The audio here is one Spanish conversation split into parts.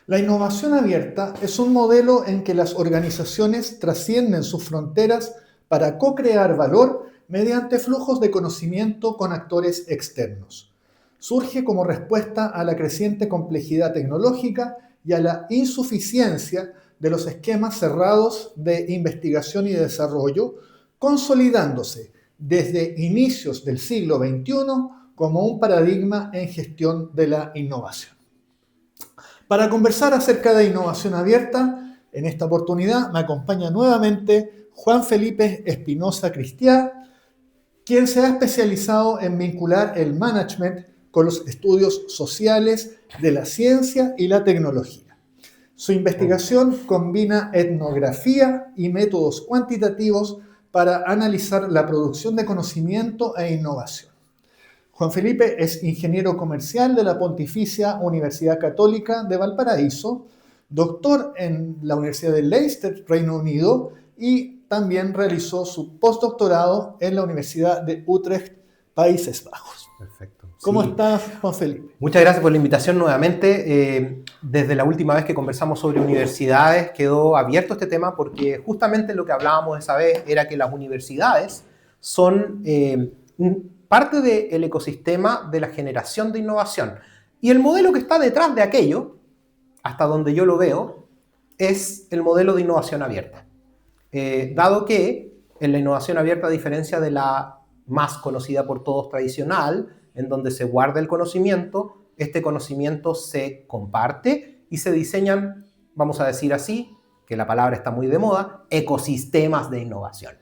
La innovación abierta es un modelo en que las organizaciones trascienden sus fronteras para co-crear valor mediante flujos de conocimiento con actores externos. Surge como respuesta a la creciente complejidad tecnológica y a la insuficiencia de los esquemas cerrados de investigación y desarrollo, consolidándose desde inicios del siglo XXI como un paradigma en gestión de la innovación. Para conversar acerca de innovación abierta, en esta oportunidad me acompaña nuevamente Juan Felipe Espinosa Cristiá, quien se ha especializado en vincular el management con los estudios sociales de la ciencia y la tecnología. Su investigación combina etnografía y métodos cuantitativos para analizar la producción de conocimiento e innovación. Juan Felipe es ingeniero comercial de la Pontificia Universidad Católica de Valparaíso, doctor en la Universidad de Leicester, Reino Unido, y también realizó su postdoctorado en la Universidad de Utrecht, Países Bajos. Perfecto. ¿Cómo estás, Juan Felipe? Muchas gracias por la invitación nuevamente. Desde la última vez que conversamos sobre universidades quedó abierto este tema porque justamente lo que hablábamos esa vez era que las universidades son parte del ecosistema de la generación de innovación. Y el modelo que está detrás de aquello, hasta donde yo lo veo, es el modelo de innovación abierta. Dado que en la innovación abierta, a diferencia de la más conocida por todos tradicional, en donde se guarda el conocimiento, este conocimiento se comparte y se diseñan, vamos a decir así, que la palabra está muy de moda, ecosistemas de innovación,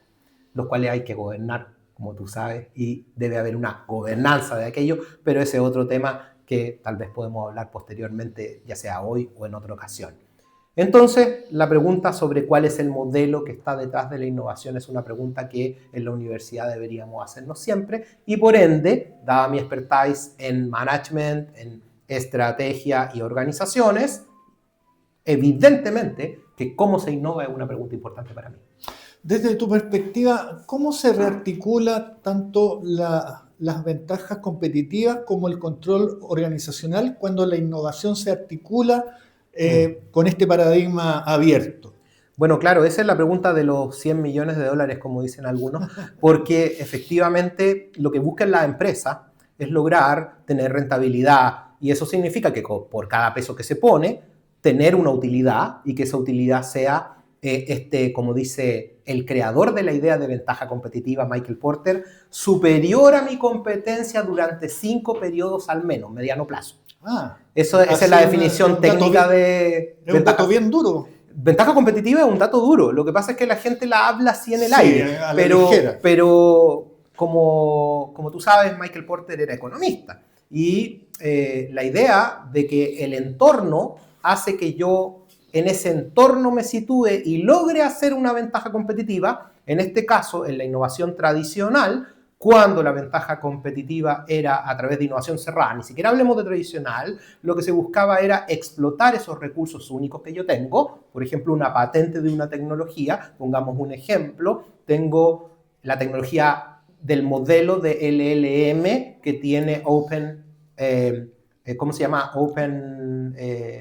los cuales hay que gobernar, como tú sabes, y debe haber una gobernanza de aquello, pero ese es otro tema que tal vez podemos hablar posteriormente, ya sea hoy o en otra ocasión. Entonces, la pregunta sobre cuál es el modelo que está detrás de la innovación es una pregunta que en la universidad deberíamos hacernos siempre y por ende, dada mi expertise en management, en estrategia y organizaciones, evidentemente que cómo se innova es una pregunta importante para mí. Desde tu perspectiva, ¿cómo se rearticula tanto las ventajas competitivas como el control organizacional cuando la innovación se articula con este paradigma abierto? Bueno, claro, esa es la pregunta de los 100 millones de dólares, como dicen algunos, porque efectivamente lo que busca la empresa es lograr tener rentabilidad y eso significa que por cada peso que se pone, tener una utilidad y que esa utilidad sea, como dice el creador de la idea de ventaja competitiva, Michael Porter, superior a mi competencia durante 5 periodos al menos, mediano plazo. Esa es la definición técnica de... Es un dato bien duro. Ventaja competitiva es un dato duro. Lo que pasa es que la gente la habla así en el aire. A la ligera. Pero como tú sabes, Michael Porter era economista. Y la idea de que el entorno hace que yo en ese entorno me sitúe y logre hacer una ventaja competitiva, en este caso, en la innovación tradicional, cuando la ventaja competitiva era a través de innovación cerrada, ni siquiera hablemos de tradicional, lo que se buscaba era explotar esos recursos únicos que yo tengo, por ejemplo, una patente de una tecnología, pongamos un ejemplo, tengo la tecnología del modelo de LLM que tiene Open, ¿cómo se llama? Open,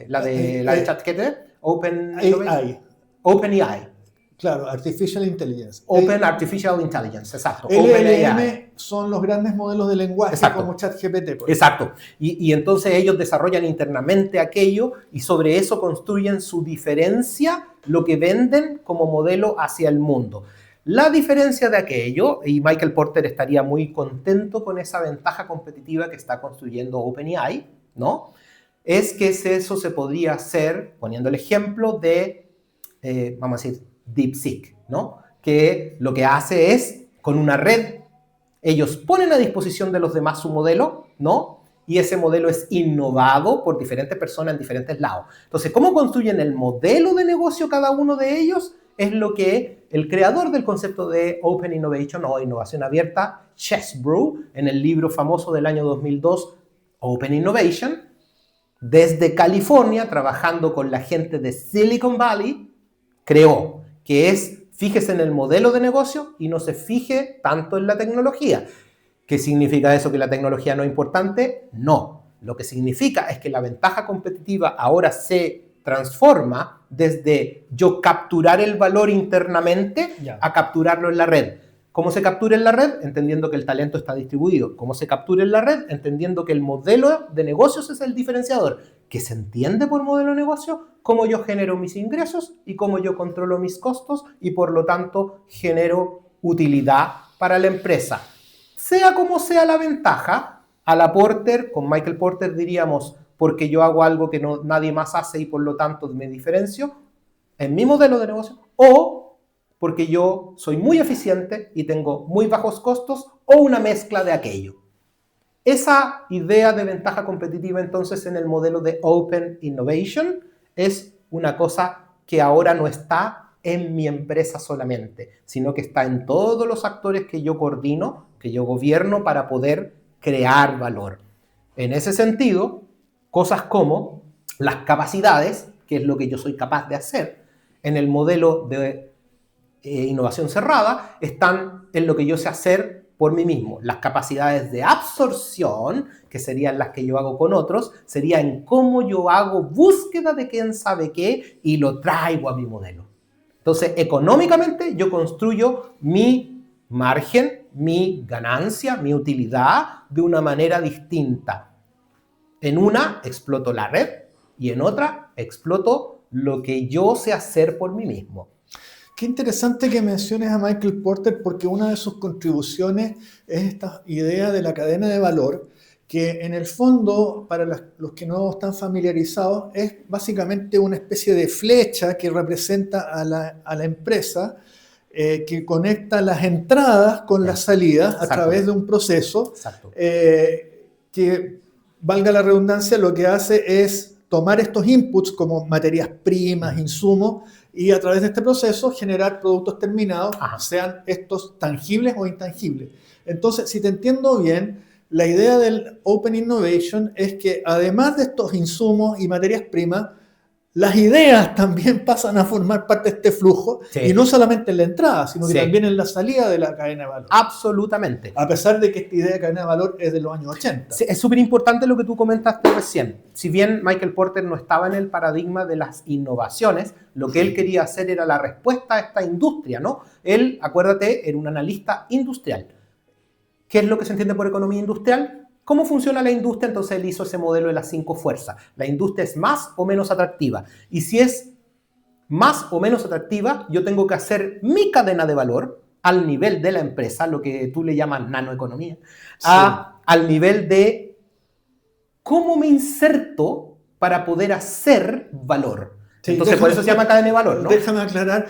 la de ChatGPT, OpenAI. OpenAI. Claro, Artificial Intelligence. Open Artificial Intelligence, exacto. LLM son los grandes modelos de lenguaje, exacto, como ChatGPT. Exacto. Y entonces ellos desarrollan internamente aquello y sobre eso construyen su diferencia, lo que venden como modelo hacia el mundo. La diferencia de aquello, y Michael Porter estaría muy contento con esa ventaja competitiva que está construyendo OpenAI, ¿no? Es que eso se podría hacer, poniendo el ejemplo de, vamos a decir, DeepSeek, ¿no? Que lo que hace es, con una red, ellos ponen a disposición de los demás su modelo, ¿no? Y ese modelo es innovado por diferentes personas en diferentes lados. Entonces, ¿cómo construyen el modelo de negocio cada uno de ellos? Es lo que el creador del concepto de Open Innovation o innovación abierta, Chesbrough, en el libro famoso del año 2002, Open Innovation, desde California, trabajando con la gente de Silicon Valley, creó, que es, fíjese en el modelo de negocio y no se fije tanto en la tecnología. ¿Qué significa eso, que la tecnología no es importante? No. Lo que significa es que la ventaja competitiva ahora se transforma desde yo capturar el valor internamente Ya. a capturarlo en la red. ¿Cómo se captura en la red? Entendiendo que el talento está distribuido. ¿Cómo se captura en la red? Entendiendo que el modelo de negocios es el diferenciador. ¿Qué se entiende por modelo de negocio? Cómo yo genero mis ingresos y cómo yo controlo mis costos y por lo tanto genero utilidad para la empresa. Sea como sea la ventaja, a la Porter, con Michael Porter diríamos, porque yo hago algo que nadie más hace y por lo tanto me diferencio en mi modelo de negocio, o porque yo soy muy eficiente y tengo muy bajos costos, o una mezcla de aquello. Esa idea de ventaja competitiva entonces en el modelo de Open Innovation es una cosa que ahora no está en mi empresa solamente, sino que está en todos los actores que yo coordino, que yo gobierno para poder crear valor. En ese sentido, cosas como las capacidades, que es lo que yo soy capaz de hacer, en el modelo de innovación cerrada, están en lo que yo sé hacer por mí mismo. Las capacidades de absorción, que serían las que yo hago con otros, sería en cómo yo hago búsqueda de quién sabe qué y lo traigo a mi modelo. Entonces, económicamente yo construyo mi margen, mi ganancia, mi utilidad de una manera distinta. En una exploto la red y en otra exploto lo que yo sé hacer por mí mismo. Qué interesante que menciones a Michael Porter porque una de sus contribuciones es esta idea de la cadena de valor que en el fondo, para los que no están familiarizados, es básicamente una especie de flecha que representa a la empresa que conecta las entradas con las salidas a través de un proceso que, valga la redundancia, lo que hace es tomar estos inputs como materias primas, insumos, y a través de este proceso generar productos terminados, sean estos tangibles o intangibles. Entonces, si te entiendo bien, la idea del Open Innovation es que además de estos insumos y materias primas, las ideas también pasan a formar parte de este flujo, y no solamente en la entrada, sino que también en la salida de la cadena de valor. Absolutamente. A pesar de que esta idea de cadena de valor es de los años 80. Sí, es súper importante lo que tú comentaste recién. Si bien Michael Porter no estaba en el paradigma de las innovaciones, lo que él quería hacer era la respuesta a esta industria, ¿no? Él, acuérdate, era un analista industrial. ¿Qué es lo que se entiende por economía industrial? ¿Cómo funciona la industria? Entonces él hizo ese modelo de las 5 fuerzas. La industria es más o menos atractiva. Y si es más o menos atractiva, yo tengo que hacer mi cadena de valor al nivel de la empresa, lo que tú le llamas nanoeconomía, al nivel de cómo me inserto para poder hacer valor. Sí, entonces, por eso se llama cadena de valor, ¿no? Déjame aclarar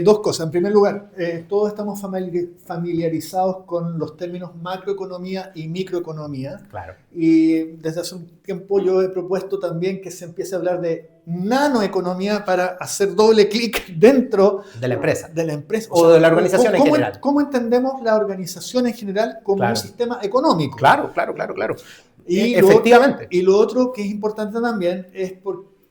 dos cosas. En primer lugar, todos estamos familiarizados con los términos macroeconomía y microeconomía. Claro. Y desde hace un tiempo yo he propuesto también que se empiece a hablar de nanoeconomía para hacer doble clic dentro de la empresa. De la empresa. O sea, de la organización en general. ¿Cómo entendemos la organización en general como un sistema económico? Claro. Y efectivamente. Y lo otro que es importante también es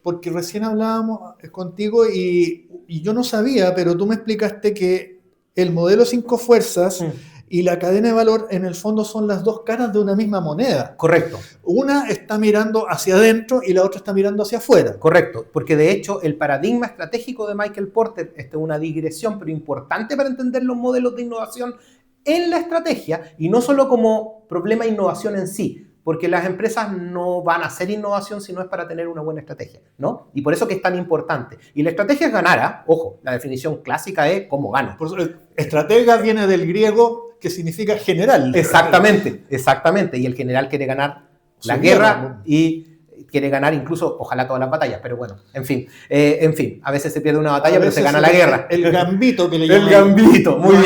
porque recién hablábamos contigo y yo no sabía, pero tú me explicaste que el modelo 5 fuerzas y la cadena de valor en el fondo son las dos caras de una misma moneda. Correcto. Una está mirando hacia adentro y la otra está mirando hacia afuera. Correcto, porque de hecho el paradigma estratégico de Michael Porter, esta es una digresión, pero importante para entender los modelos de innovación en la estrategia, y no solo como problema de innovación en sí, porque las empresas no van a hacer innovación si no es para tener una buena estrategia, ¿no? Y por eso que es tan importante. Y la estrategia es ganar, ojo, la definición clásica es cómo gano. Por eso, estratega viene del griego que significa general. Exactamente. Y el general quiere ganar la guerra y quiere ganar incluso, ojalá todas las batallas, pero bueno, en fin, a veces se pierde una batalla, pero se gana la guerra. El gambito que le llaman. El gambito, muy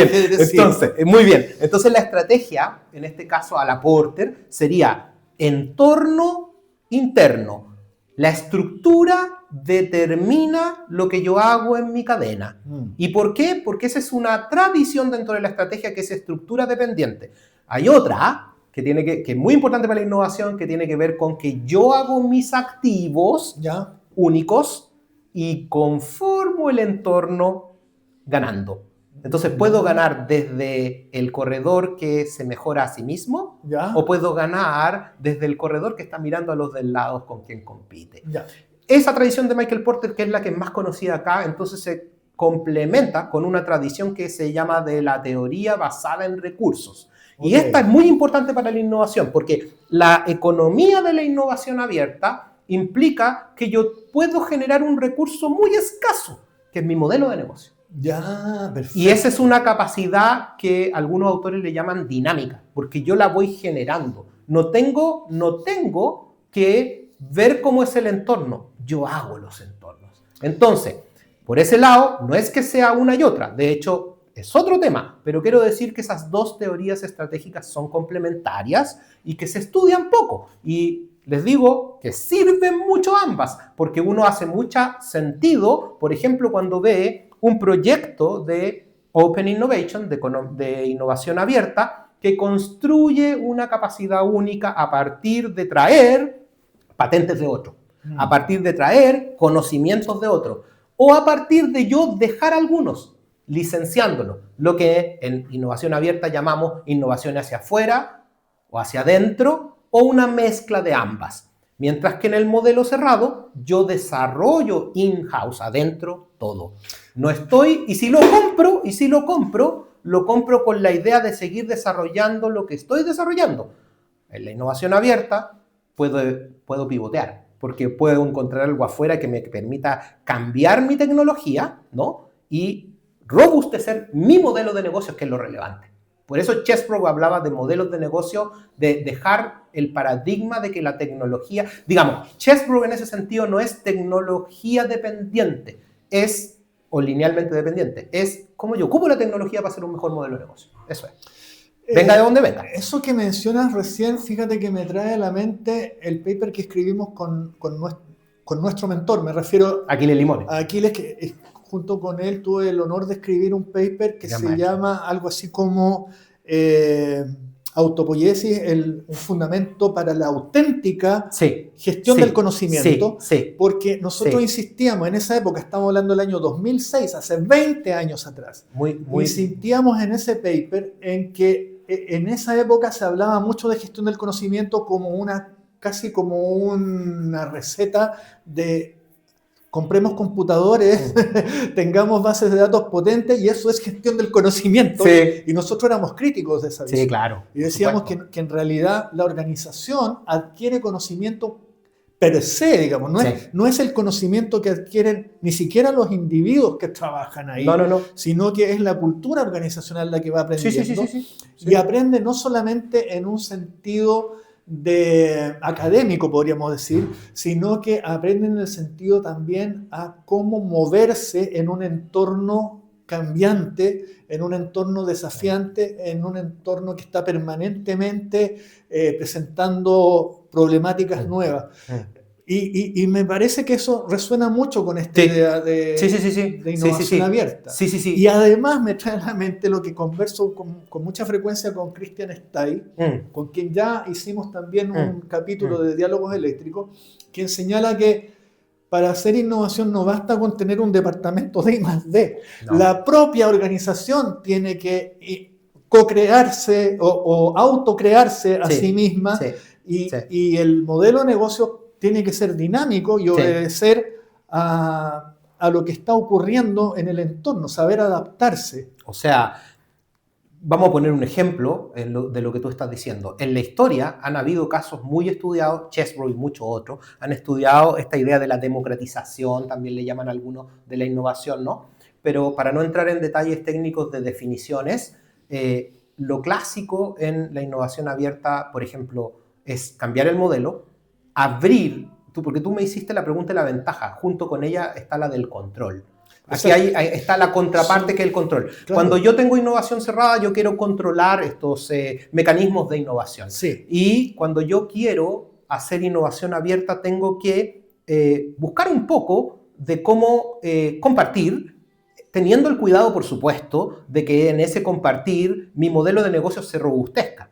bien. Entonces la estrategia, en este caso a la Porter, sería entorno interno. La estructura determina lo que yo hago en mi cadena. ¿Y por qué? Porque esa es una tradición dentro de la estrategia que es estructura dependiente. Hay otra que es muy importante para la innovación, que tiene que ver con que yo hago mis activos únicos y conformo el entorno ganando. Entonces puedo ganar desde el corredor que se mejora a sí mismo, o puedo ganar desde el corredor que está mirando a los del lado con quien compite. esa tradición de Michael Porter, que es la que es más conocida acá, entonces se complementa con una tradición que se llama de la teoría basada en recursos. Y esta es muy importante para la innovación, porque la economía de la innovación abierta implica que yo puedo generar un recurso muy escaso, que es mi modelo de negocio. Ya, perfecto. Y esa es una capacidad que algunos autores le llaman dinámica, porque yo la voy generando. No tengo que ver cómo es el entorno, yo hago los entornos. Entonces, por ese lado, no es que sea una y otra, de hecho, es otro tema, pero quiero decir que esas dos teorías estratégicas son complementarias y que se estudian poco. Y les digo que sirven mucho ambas, porque uno hace mucho sentido, por ejemplo, cuando ve un proyecto de Open Innovation, de innovación abierta, que construye una capacidad única a partir de traer patentes de otro, a partir de traer conocimientos de otro, o a partir de yo dejar algunos, licenciándolo, lo que en innovación abierta llamamos innovación hacia afuera o hacia adentro, o una mezcla de ambas. Mientras que en el modelo cerrado, yo desarrollo in-house, adentro, todo. No estoy, y si lo compro con la idea de seguir desarrollando lo que estoy desarrollando. En la innovación abierta puedo pivotear, porque puedo encontrar algo afuera que me permita cambiar mi tecnología, ¿no? Y robustecer mi modelo de negocios, que es lo relevante. Por eso Chesbrough hablaba de modelos de negocio, de dejar el paradigma de que la tecnología, digamos, Chesbrough en ese sentido no es tecnología dependiente, o linealmente dependiente, es cómo yo ocupo la tecnología para hacer un mejor modelo de negocio. Eso es. Venga de donde venga. Eso que mencionas recién, fíjate que me trae a la mente el paper que escribimos con nuestro mentor, me refiero a Aquiles Limones. A Aquiles, que junto con él tuve el honor de escribir un paper que se llama algo así como autopoiesis, un fundamento para la auténtica gestión del conocimiento, porque nosotros insistíamos en esa época, estamos hablando del año 2006, hace 20 años atrás, insistíamos en ese paper en que en esa época se hablaba mucho de gestión del conocimiento como casi como una receta de compremos computadores, tengamos bases de datos potentes, y eso es gestión del conocimiento. Sí. Y nosotros éramos críticos de esa visión. Sí, claro. Y decíamos que en realidad la organización adquiere conocimiento per se, digamos. No es el conocimiento que adquieren ni siquiera los individuos que trabajan ahí, sino que es la cultura organizacional la que va aprendiendo. Y aprende no solamente en un sentido de académico, podríamos decir, sino que aprenden en el sentido también a cómo moverse en un entorno cambiante, en un entorno desafiante, en un entorno que está permanentemente presentando problemáticas nuevas. Y me parece que eso resuena mucho con esta idea de innovación abierta. Y además me trae a la mente lo que converso con mucha frecuencia con Christian Stein, con quien ya hicimos también un capítulo de Diálogos Eléctricos, quien señala que para hacer innovación no basta con tener un departamento de I+D. La propia organización tiene que co-crearse o autocrearse a sí misma, y el modelo de negocio tiene que ser dinámico y obedecer a lo que está ocurriendo en el entorno, saber adaptarse. O sea, vamos a poner un ejemplo de lo que tú estás diciendo. En la historia han habido casos muy estudiados, Chesbrough y muchos otros, han estudiado esta idea de la democratización, también le llaman algunos de la innovación, ¿no? Pero para no entrar en detalles técnicos de definiciones, lo clásico en la innovación abierta, por ejemplo, es cambiar el modelo, abrir, porque tú me hiciste la pregunta de la ventaja, junto con ella está la del control. Aquí está la contraparte, que es el control. Claro. Cuando yo tengo innovación cerrada, yo quiero controlar estos mecanismos de innovación. Y cuando yo quiero hacer innovación abierta, tengo que buscar un poco de cómo compartir, teniendo el cuidado, por supuesto, de que en ese compartir mi modelo de negocio se robustezca.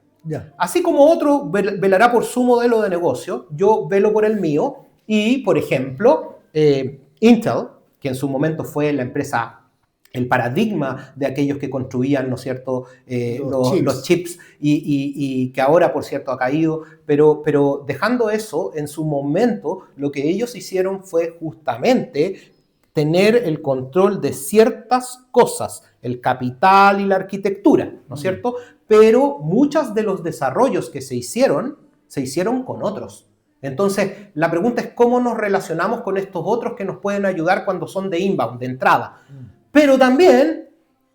Así como otro velará por su modelo de negocio, yo velo por el mío. Y, por ejemplo, Intel, que en su momento fue la empresa el paradigma de aquellos que construían, ¿no es cierto?, los chips y que ahora, por cierto, ha caído, pero dejando eso, en su momento, lo que ellos hicieron fue justamente tener el control de ciertas cosas, el capital y la arquitectura, ¿no es cierto? Pero muchos de los desarrollos que se hicieron con otros. Entonces, la pregunta es cómo nos relacionamos con estos otros que nos pueden ayudar cuando son de inbound, de entrada. Pero también,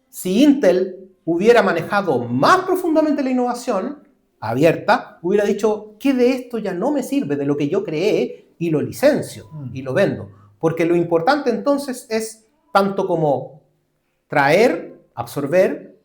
si Intel hubiera manejado más profundamente la innovación abierta, hubiera dicho, ¿qué de esto ya no me sirve de lo que yo creé y lo licencio y lo vendo? Porque lo importante entonces es tanto como traer, absorber,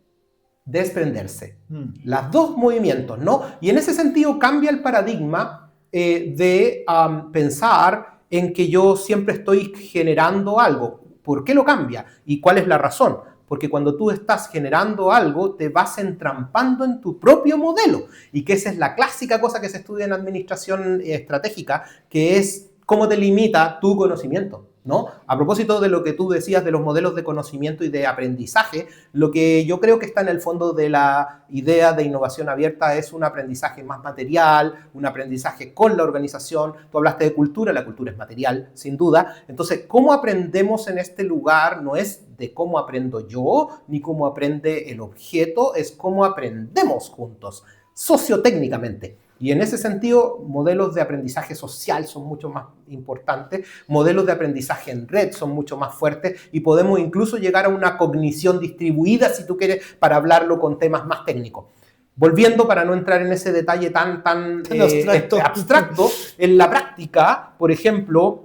desprenderse. Las dos movimientos, ¿no? Y en ese sentido cambia el paradigma de pensar en que yo siempre estoy generando algo. ¿Por qué lo cambia? ¿Y cuál es la razón? Porque cuando tú estás generando algo, te vas entrampando en tu propio modelo. Y que esa es la clásica cosa que se estudia en administración estratégica, que es cómo te limita tu conocimiento, ¿no? A propósito de lo que tú decías de los modelos de conocimiento y de aprendizaje, lo que yo creo que está en el fondo de la idea de innovación abierta es un aprendizaje más material, un aprendizaje con la organización. Tú hablaste de cultura, la cultura es material, sin duda. Entonces, ¿cómo aprendemos en este lugar? No es de cómo aprendo yo, ni cómo aprende el objeto, es cómo aprendemos juntos, sociotécnicamente. Y en ese sentido, modelos de aprendizaje social son mucho más importantes, modelos de aprendizaje en red son mucho más fuertes y podemos incluso llegar a una cognición distribuida, si tú quieres, para hablarlo con temas más técnicos. Volviendo, para no entrar en ese detalle tan abstracto, en la práctica, por ejemplo,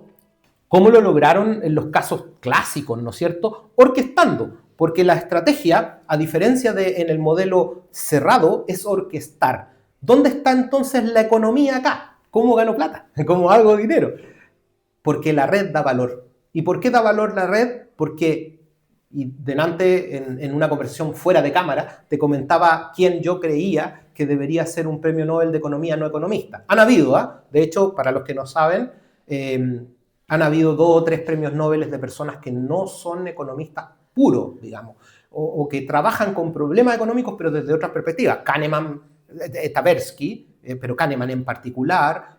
¿cómo lo lograron en los casos clásicos, ¿no es cierto? Orquestando, porque la estrategia, a diferencia de en el modelo cerrado, es orquestar. ¿Dónde está entonces la economía acá? ¿Cómo gano plata? ¿Cómo hago dinero? Porque la red da valor. ¿Y por qué da valor la red? Porque, y delante en una conversación fuera de cámara, te comentaba quién yo creía que debería ser un premio Nobel de Economía no economista. Han habido, de hecho, para los que no saben, han habido 2 o 3 premios Nobel de personas que no son economistas puros, digamos, o que trabajan con problemas económicos, pero desde otras perspectivas. Kahneman, Tversky, pero Kahneman en particular,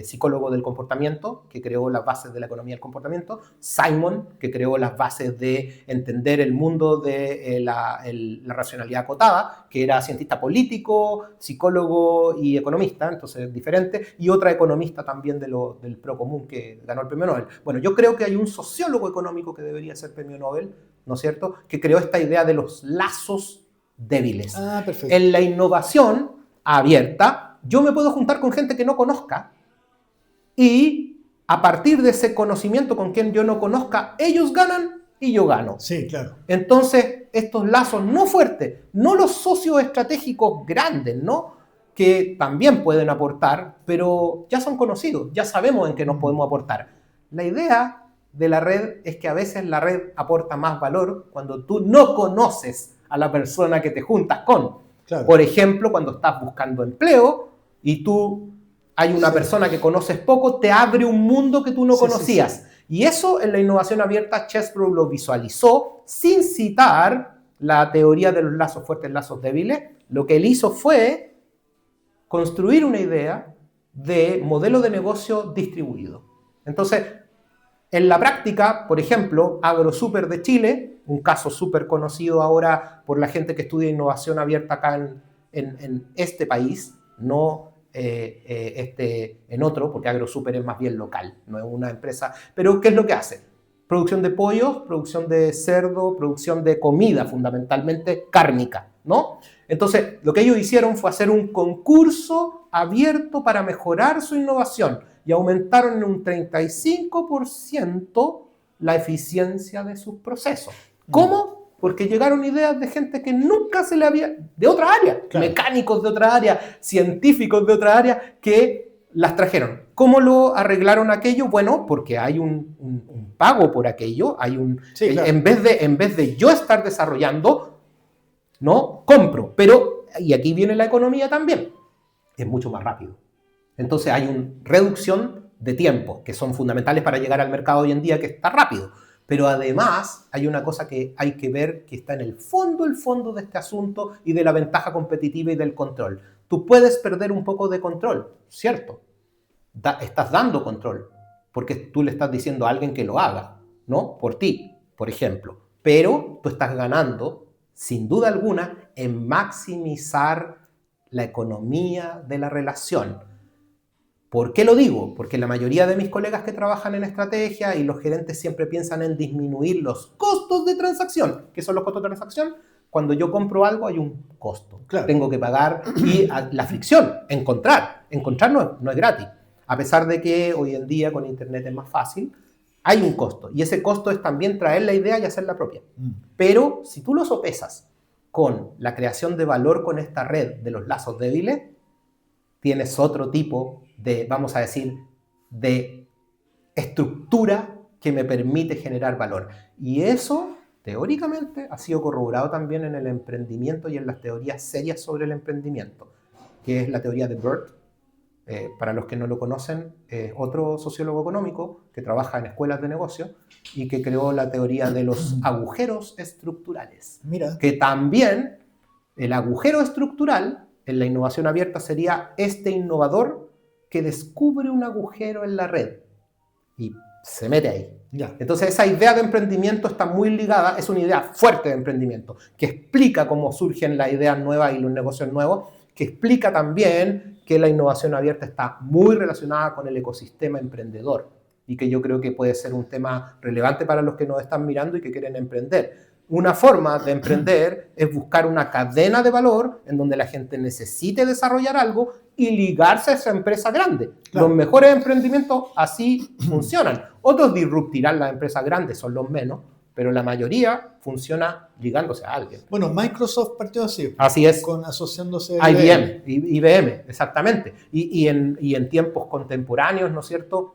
psicólogo del comportamiento, que creó las bases de la economía del comportamiento, Simon, que creó las bases de entender el mundo de la racionalidad acotada, que era cientista político, psicólogo y economista, entonces diferente, y otra economista también del Procomún que ganó el premio Nobel. Bueno, yo creo que hay un sociólogo económico que debería ser premio Nobel, ¿no es cierto?, que creó esta idea de los lazos débiles. Perfecto. En la innovación abierta, yo me puedo juntar con gente que no conozca y a partir de ese conocimiento con quien yo no conozca, ellos ganan y yo gano. Sí, claro. Entonces, estos lazos no fuertes, no los socios estratégicos grandes, ¿no?, que también pueden aportar, pero ya son conocidos, ya sabemos en qué nos podemos aportar. La idea de la red es que a veces la red aporta más valor cuando tú no conoces a la persona que te juntas con. Claro. Por ejemplo, cuando estás buscando empleo y hay una persona que conoces poco, te abre un mundo que tú no conocías. Sí. Y eso en la innovación abierta, Chesbrough lo visualizó sin citar la teoría de los lazos fuertes, lazos débiles. Lo que él hizo fue construir una idea de modelo de negocio distribuido. Entonces, en la práctica, por ejemplo, AgroSuper de Chile, un caso súper conocido ahora por la gente que estudia innovación abierta acá en este país, no en otro, porque AgroSuper es más bien local, no es una empresa. Pero, ¿qué es lo que hace? Producción de pollos, producción de cerdo, producción de comida, fundamentalmente cárnica, ¿no? Entonces, lo que ellos hicieron fue hacer un concurso abierto para mejorar su innovación y aumentaron en un 35% la eficiencia de sus procesos. ¿Cómo? Porque llegaron ideas de gente que nunca se le había... de otra área, claro. Mecánicos de otra área, científicos de otra área, que las trajeron. ¿Cómo lo arreglaron aquello? Bueno, porque hay un pago por aquello, hay sí, claro. en vez de yo estar desarrollando, ¿no? Compro. Pero, y aquí viene la economía también, es mucho más rápido. Entonces hay una reducción de tiempo, que son fundamentales para llegar al mercado hoy en día, que está rápido. Pero además hay una cosa que hay que ver que está en el fondo de este asunto y de la ventaja competitiva y del control. Tú puedes perder un poco de control, ¿cierto? Estás dando control, porque tú le estás diciendo a alguien que lo haga, ¿no? Por ti, por ejemplo. Pero tú estás ganando, sin duda alguna, en maximizar la economía de la relación. ¿Por qué lo digo? Porque la mayoría de mis colegas que trabajan en estrategia y los gerentes siempre piensan en disminuir los costos de transacción. ¿Qué son los costos de transacción? Cuando yo compro algo hay un costo. Claro. Tengo que pagar y la fricción, encontrar. Encontrar no es gratis. A pesar de que hoy en día con internet es más fácil, hay un costo. Y ese costo es también traer la idea y hacerla propia. Pero si tú lo sopesas con la creación de valor con esta red de los lazos débiles, tienes otro tipo de, vamos a decir, de estructura que me permite generar valor. Y eso, teóricamente, ha sido corroborado también en el emprendimiento y en las teorías serias sobre el emprendimiento, que es la teoría de Bert. Para los que no lo conocen, otro sociólogo económico que trabaja en escuelas de negocio y que creó la teoría de los agujeros estructurales. Mira. Que también el agujero estructural en la innovación abierta sería este innovador que descubre un agujero en la red y se mete ahí. Ya. Entonces esa idea de emprendimiento está muy ligada, es una idea fuerte de emprendimiento, que explica cómo surgen las ideas nuevas y los negocios nuevos, que explica también que la innovación abierta está muy relacionada con el ecosistema emprendedor y que yo creo que puede ser un tema relevante para los que nos están mirando y que quieren emprender. Una forma de emprender es buscar una cadena de valor en donde la gente necesite desarrollar algo y ligarse a esa empresa grande. Claro. Los mejores emprendimientos así funcionan. Otros disruptirán las empresas grandes, son los menos, pero la mayoría funciona ligándose a alguien. Bueno, Microsoft partió así. Así es. Asociándose a IBM, exactamente. Y en tiempos contemporáneos, ¿no es cierto?,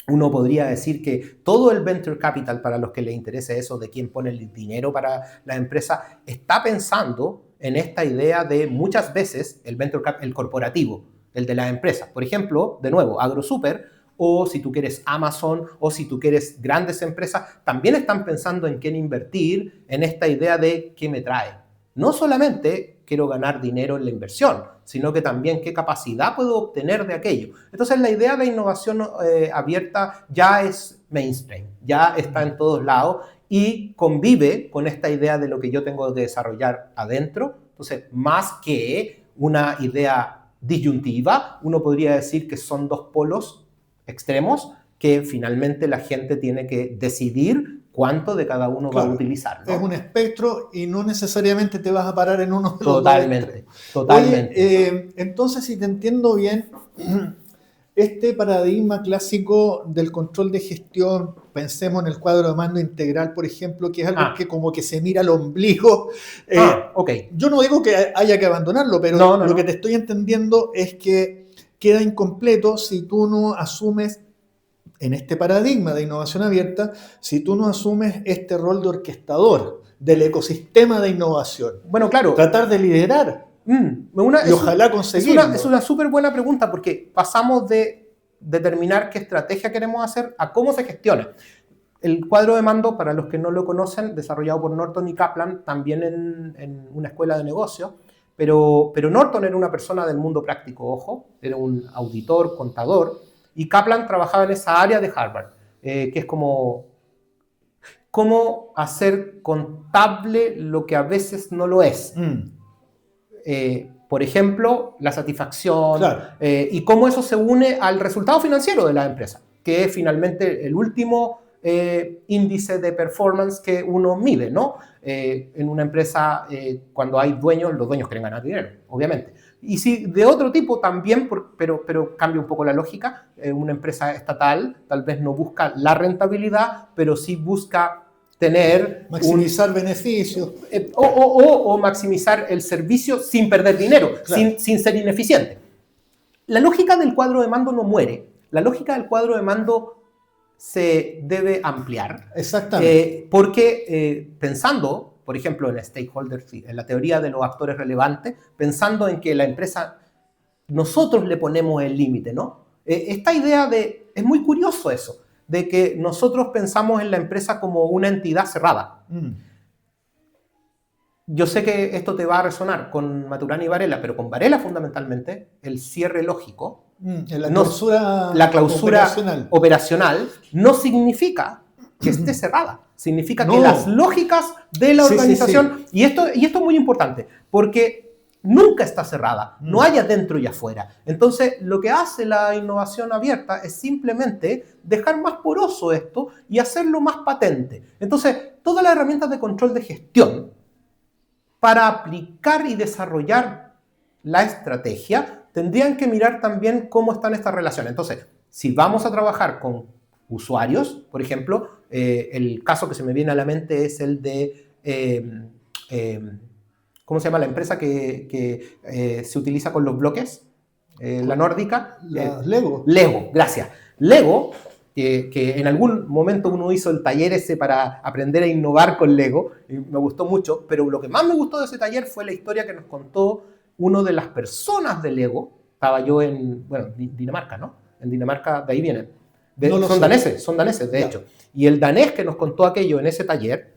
uno podría decir que todo el venture capital, para los que les interese eso de quién pone el dinero para la empresa, está pensando en esta idea de muchas veces el venture capital, el corporativo, el de las empresas. Por ejemplo, de nuevo, AgroSuper, o si tú quieres Amazon, o si tú quieres grandes empresas, también están pensando en quién invertir en esta idea de qué me trae. No solamente quiero ganar dinero en la inversión, sino que también qué capacidad puedo obtener de aquello. Entonces la idea de innovación abierta ya es mainstream, ya está en todos lados y convive con esta idea de lo que yo tengo que desarrollar adentro. Entonces, más que una idea disyuntiva, uno podría decir que son dos polos extremos que finalmente la gente tiene que decidir cuánto de cada uno va a utilizar, ¿no? Es un espectro y no necesariamente te vas a parar en uno de los Totalmente. Oye, entonces, si te entiendo bien, este paradigma clásico del control de gestión, pensemos en el cuadro de mando integral, por ejemplo, que es algo que como que se mira al ombligo. Okay. Yo no digo que haya que abandonarlo, pero lo que te estoy entendiendo es que queda incompleto si tú no asumes, en este paradigma de innovación abierta, si tú no asumes este rol de orquestador del ecosistema de innovación. Bueno, claro. Tratar de liderar y ojalá conseguirlo. Es una súper buena pregunta porque pasamos de determinar qué estrategia queremos hacer a cómo se gestiona. El cuadro de mando, para los que no lo conocen, desarrollado por Norton y Kaplan, también en una escuela de negocios, pero Norton era una persona del mundo práctico, ojo, era un auditor, contador, y Kaplan trabajaba en esa área de Harvard, que es como cómo hacer contable lo que a veces no lo es. Por ejemplo, la satisfacción, y cómo eso se une al resultado financiero de la empresa, que es finalmente el último índice de performance que uno mide, ¿no? En una empresa, cuando hay dueños, los dueños quieren ganar dinero, obviamente. Y si de otro tipo también, pero cambia un poco la lógica, una empresa estatal tal vez no busca la rentabilidad, pero sí busca maximizar beneficios o maximizar el servicio sin perder dinero, sin ser ineficiente. La lógica del cuadro de mando no muere, la lógica del cuadro de mando se debe ampliar. Exactamente. Porque pensando, por ejemplo, en stakeholders, en la teoría de los actores relevantes, pensando en que la empresa, nosotros le ponemos el límite, ¿no? Esta idea es muy curioso eso. de que nosotros pensamos en la empresa como una entidad cerrada. Yo sé que esto te va a resonar con Maturana y Varela, pero con Varela fundamentalmente, el cierre lógico, la clausura operacional no significa que esté cerrada. Significa que las lógicas de la organización... Y esto es muy importante, porque nunca está cerrada, no hay adentro y afuera. Entonces, lo que hace la innovación abierta es simplemente dejar más poroso esto y hacerlo más patente. Entonces, todas las herramientas de control de gestión para aplicar y desarrollar la estrategia tendrían que mirar también cómo están estas relaciones. Entonces, si vamos a trabajar con usuarios, por ejemplo, el caso que se me viene a la mente es el de... ¿cómo se llama la empresa que se utiliza con los bloques? La nórdica. Lego. Lego, gracias. Lego, que en algún momento uno hizo el taller ese para aprender a innovar con Lego, y me gustó mucho, pero lo que más me gustó de ese taller fue la historia que nos contó una de las personas de Lego. Estaba yo en, Dinamarca, ¿no? En Dinamarca, de ahí vienen. Son daneses, de hecho. Y el danés que nos contó aquello en ese taller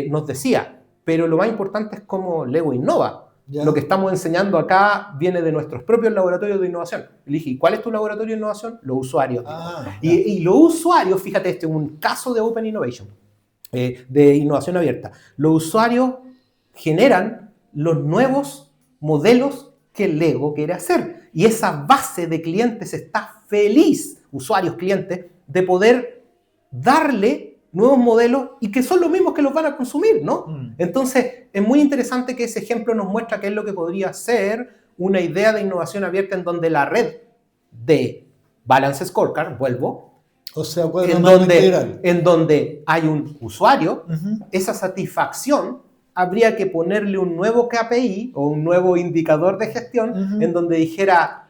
nos decía, pero lo más importante es cómo Lego innova. Lo que estamos enseñando acá viene de nuestros propios laboratorios de innovación. Le dije, ¿y cuál es tu laboratorio de innovación? Los usuarios. Y los usuarios, fíjate, este es un caso de Open Innovation, de innovación abierta. Los usuarios generan los nuevos modelos que Lego quiere hacer. Y esa base de clientes está feliz, usuarios, clientes, de poder darle nuevos modelos y que son los mismos que los van a consumir, ¿no? Entonces, es muy interesante que ese ejemplo nos muestra qué es lo que podría ser una idea de innovación abierta en donde la red de Balance Scorecard, vuelvo, o sea, en donde hay un usuario, esa satisfacción habría que ponerle un nuevo KPI o un nuevo indicador de gestión en donde dijera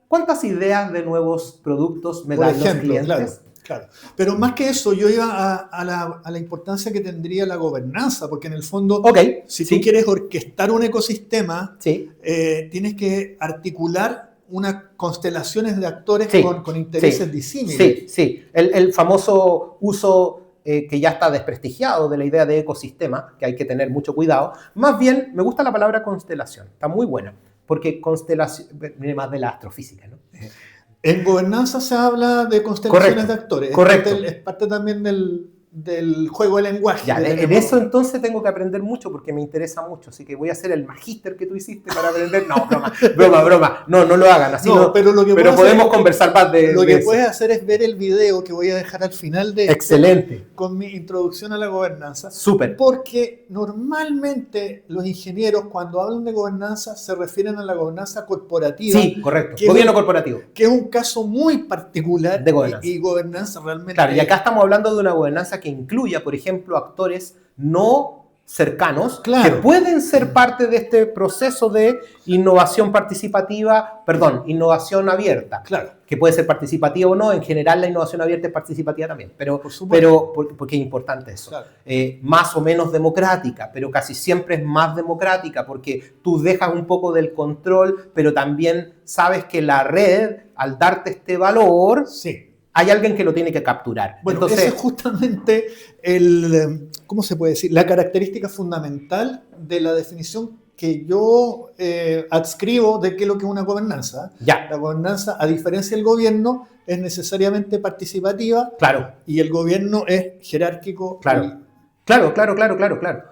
cuántas ideas de nuevos productos me dan los clientes. Claro. Pero más que eso, yo iba a la importancia que tendría la gobernanza, porque en el fondo, si tú quieres orquestar un ecosistema, tienes que articular unas constelaciones de actores con intereses disímiles. Sí. El famoso uso que ya está desprestigiado de la idea de ecosistema, que hay que tener mucho cuidado. Más bien, me gusta la palabra constelación, está muy buena, porque constelación viene más de la astrofísica, ¿no? En gobernanza se habla de constelaciones de actores. Correcto. Es parte también del juego de lenguaje. Ya, en eso entonces tengo que aprender mucho porque me interesa mucho. Así que voy a hacer el magíster que tú hiciste para aprender. No, broma. No lo hagan así. Pero podemos conversar más de Lo que puedes hacer es ver el video que voy a dejar al final de Excelente. Con mi introducción a la gobernanza. Súper. Porque normalmente los ingenieros cuando hablan de gobernanza se refieren a la gobernanza corporativa. Sí, correcto. Gobierno corporativo. Que es un caso muy particular de gobernanza. Y gobernanza realmente... Claro, y acá estamos hablando de una gobernanza que incluya, por ejemplo, actores no cercanos que pueden ser parte de este proceso de innovación abierta. Claro. Que puede ser participativa o no. En general, la innovación abierta es participativa también. Pero porque es importante eso. Claro. Más o menos democrática, pero casi siempre es más democrática porque tú dejas un poco del control, pero también sabes que la red, al darte este valor... hay alguien que lo tiene que capturar. Bueno, entonces, ese es justamente ¿cómo se puede decir? La característica fundamental de la definición que yo adscribo de qué es lo que es una gobernanza. La gobernanza, a diferencia del gobierno, es necesariamente participativa. Claro. Y el gobierno es jerárquico. Claro.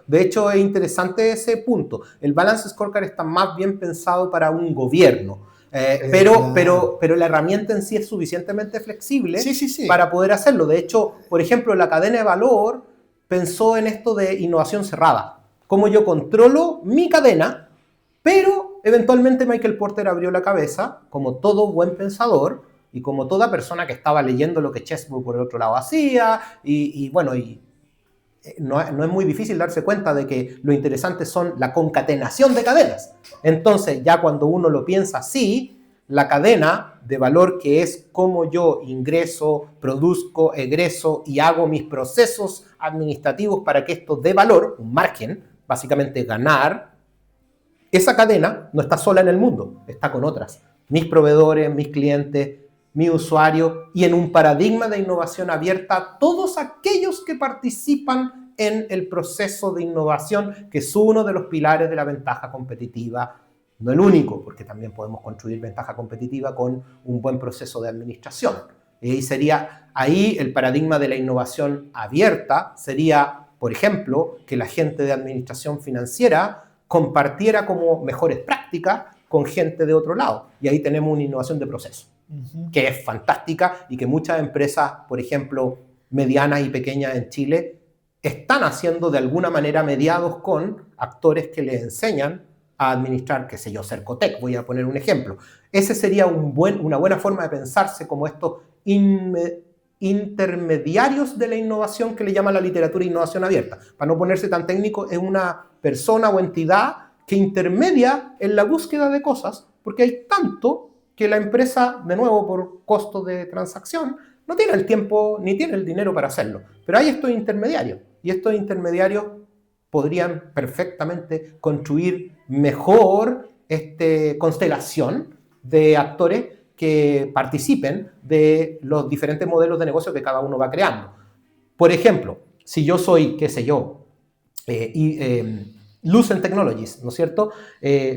De hecho, es interesante ese punto. El Balance Scorecard está más bien pensado para un gobierno. Pero la herramienta en sí es suficientemente flexible para poder hacerlo. De hecho, por ejemplo, la cadena de valor pensó en esto de innovación cerrada. Cómo yo controlo mi cadena, pero eventualmente Michael Porter abrió la cabeza, como todo buen pensador y como toda persona que estaba leyendo lo que Chessbook por el otro lado hacía. No es muy difícil darse cuenta de que lo interesante son la concatenación de cadenas. Entonces, ya cuando uno lo piensa así, la cadena de valor, que es cómo yo ingreso, produzco, egreso y hago mis procesos administrativos para que esto dé valor, un margen, básicamente ganar, esa cadena no está sola en el mundo, está con otras. Mis proveedores, mis clientes, mi usuario y en un paradigma de innovación abierta todos aquellos que participan en el proceso de innovación, que es uno de los pilares de la ventaja competitiva. No el único, porque también podemos construir ventaja competitiva con un buen proceso de administración. Y sería ahí el paradigma de la innovación abierta, sería, por ejemplo, que la gente de administración financiera compartiera como mejores prácticas con gente de otro lado. Y ahí tenemos una innovación de proceso, que es fantástica y que muchas empresas, por ejemplo, medianas y pequeñas en Chile, están haciendo de alguna manera mediados con actores que les enseñan a administrar, qué sé yo, Cercotec, voy a poner un ejemplo. Ese sería una buena forma de pensarse como estos intermediarios de la innovación que le llama la literatura innovación abierta. Para no ponerse tan técnico, es una persona o entidad que intermedia en la búsqueda de cosas, porque hay tanto que la empresa, de nuevo, por costo de transacción, no tiene el tiempo ni tiene el dinero para hacerlo. Pero hay estos intermediarios, y estos intermediarios podrían perfectamente construir mejor constelación de actores que participen de los diferentes modelos de negocio que cada uno va creando. Por ejemplo, si yo soy, qué sé yo, Lucent Technologies, ¿no es cierto?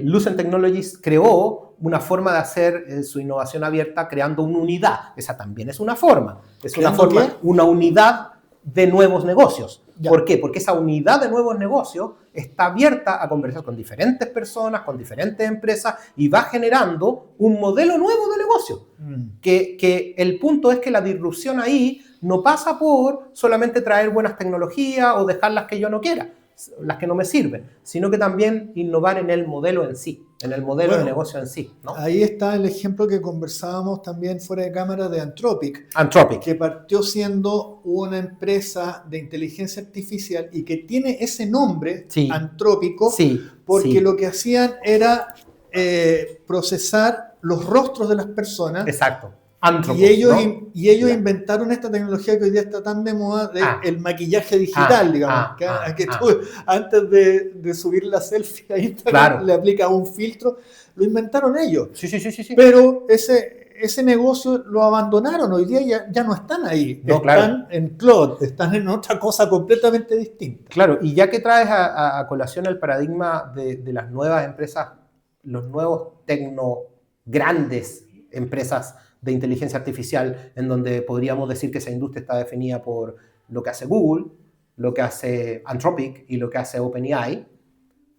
Lucent Technologies creó una forma de hacer su innovación abierta creando una unidad. Esa también es una forma. Es una forma, ¿qué? Una unidad de nuevos negocios. Ya. ¿Por qué? Porque esa unidad de nuevos negocios está abierta a conversar con diferentes personas, con diferentes empresas y va generando un modelo nuevo de negocio. Que el punto es que la disrupción ahí no pasa por solamente traer buenas tecnologías o dejar las que yo no quiera, las que no me sirven, sino que también innovar en el modelo en sí, en el modelo de negocio en sí, ¿no? Ahí está el ejemplo que conversábamos también fuera de cámara de Anthropic, que partió siendo una empresa de inteligencia artificial y que tiene ese nombre, sí, antrópico, sí, porque sí, lo que hacían era procesar los rostros de las personas. Exacto. Antropos, y ellos inventaron esta tecnología que hoy día está tan de moda, de el maquillaje digital, digamos, que tú antes de subir la selfie a Instagram, claro, le aplicas un filtro. Lo inventaron ellos. Sí. Pero ese negocio lo abandonaron. Hoy día ya no están ahí. No, están, claro, en cloud, están en otra cosa completamente distinta. Claro, y ya que traes a colación el paradigma de las nuevas empresas, los nuevos grandes empresas de inteligencia artificial, en donde podríamos decir que esa industria está definida por lo que hace Google, lo que hace Anthropic y lo que hace OpenAI,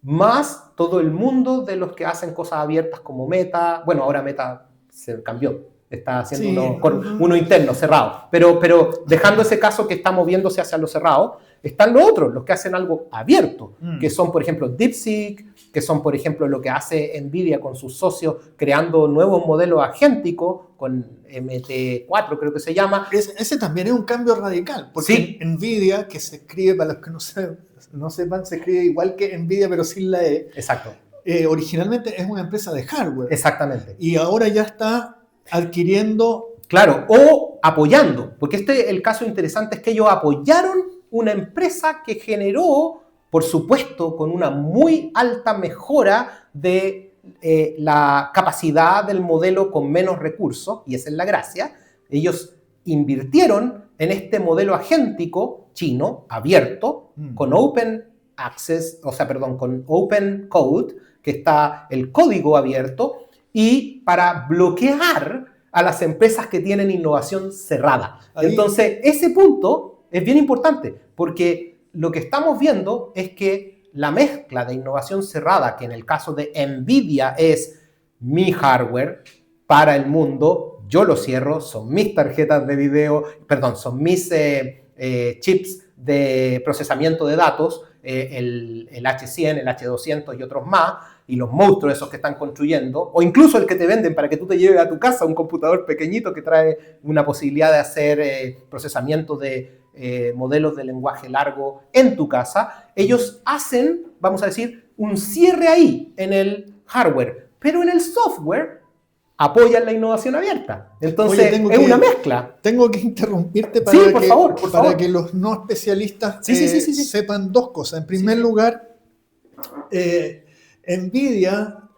más todo el mundo de los que hacen cosas abiertas como Meta. Bueno, ahora Meta se cambió, está haciendo uno interno, cerrado. Pero dejando ese caso que está moviéndose hacia lo cerrado, están los otros, los que hacen algo abierto, que son, por ejemplo, DeepSeek, que son, por ejemplo, lo que hace NVIDIA con sus socios, creando nuevos modelos agénticos, con MT4 creo que se llama. Ese también es un cambio radical, porque sí, NVIDIA, que se escribe, para los que no sepan, se escribe igual que NVIDIA, pero sin la E. Exacto. Originalmente es una empresa de hardware. Exactamente. Y ahora ya está adquiriendo... Claro, o apoyando, porque el caso interesante es que ellos apoyaron una empresa que generó, por supuesto, con una muy alta mejora de la capacidad del modelo con menos recursos, y esa es la gracia. Ellos invirtieron en este modelo agéntico chino, abierto, con Open Access, con Open Code, que está el código abierto, y para bloquear a las empresas que tienen innovación cerrada. Ahí. Entonces, ese punto es bien importante, porque lo que estamos viendo es que la mezcla de innovación cerrada, que en el caso de NVIDIA es mi hardware para el mundo, yo lo cierro, son mis tarjetas de video, son mis chips de procesamiento de datos, el H100, el H200 y otros más, y los monstruos esos que están construyendo, o incluso el que te venden para que tú te lleves a tu casa, un computador pequeñito que trae una posibilidad de hacer procesamiento de modelos de lenguaje largo en tu casa. Ellos hacen, vamos a decir, un cierre ahí en el hardware, pero en el software apoyan la innovación abierta. Entonces, es una mezcla. Tengo que interrumpirte para que los no especialistas sí. sepan dos cosas. En primer lugar, NVIDIA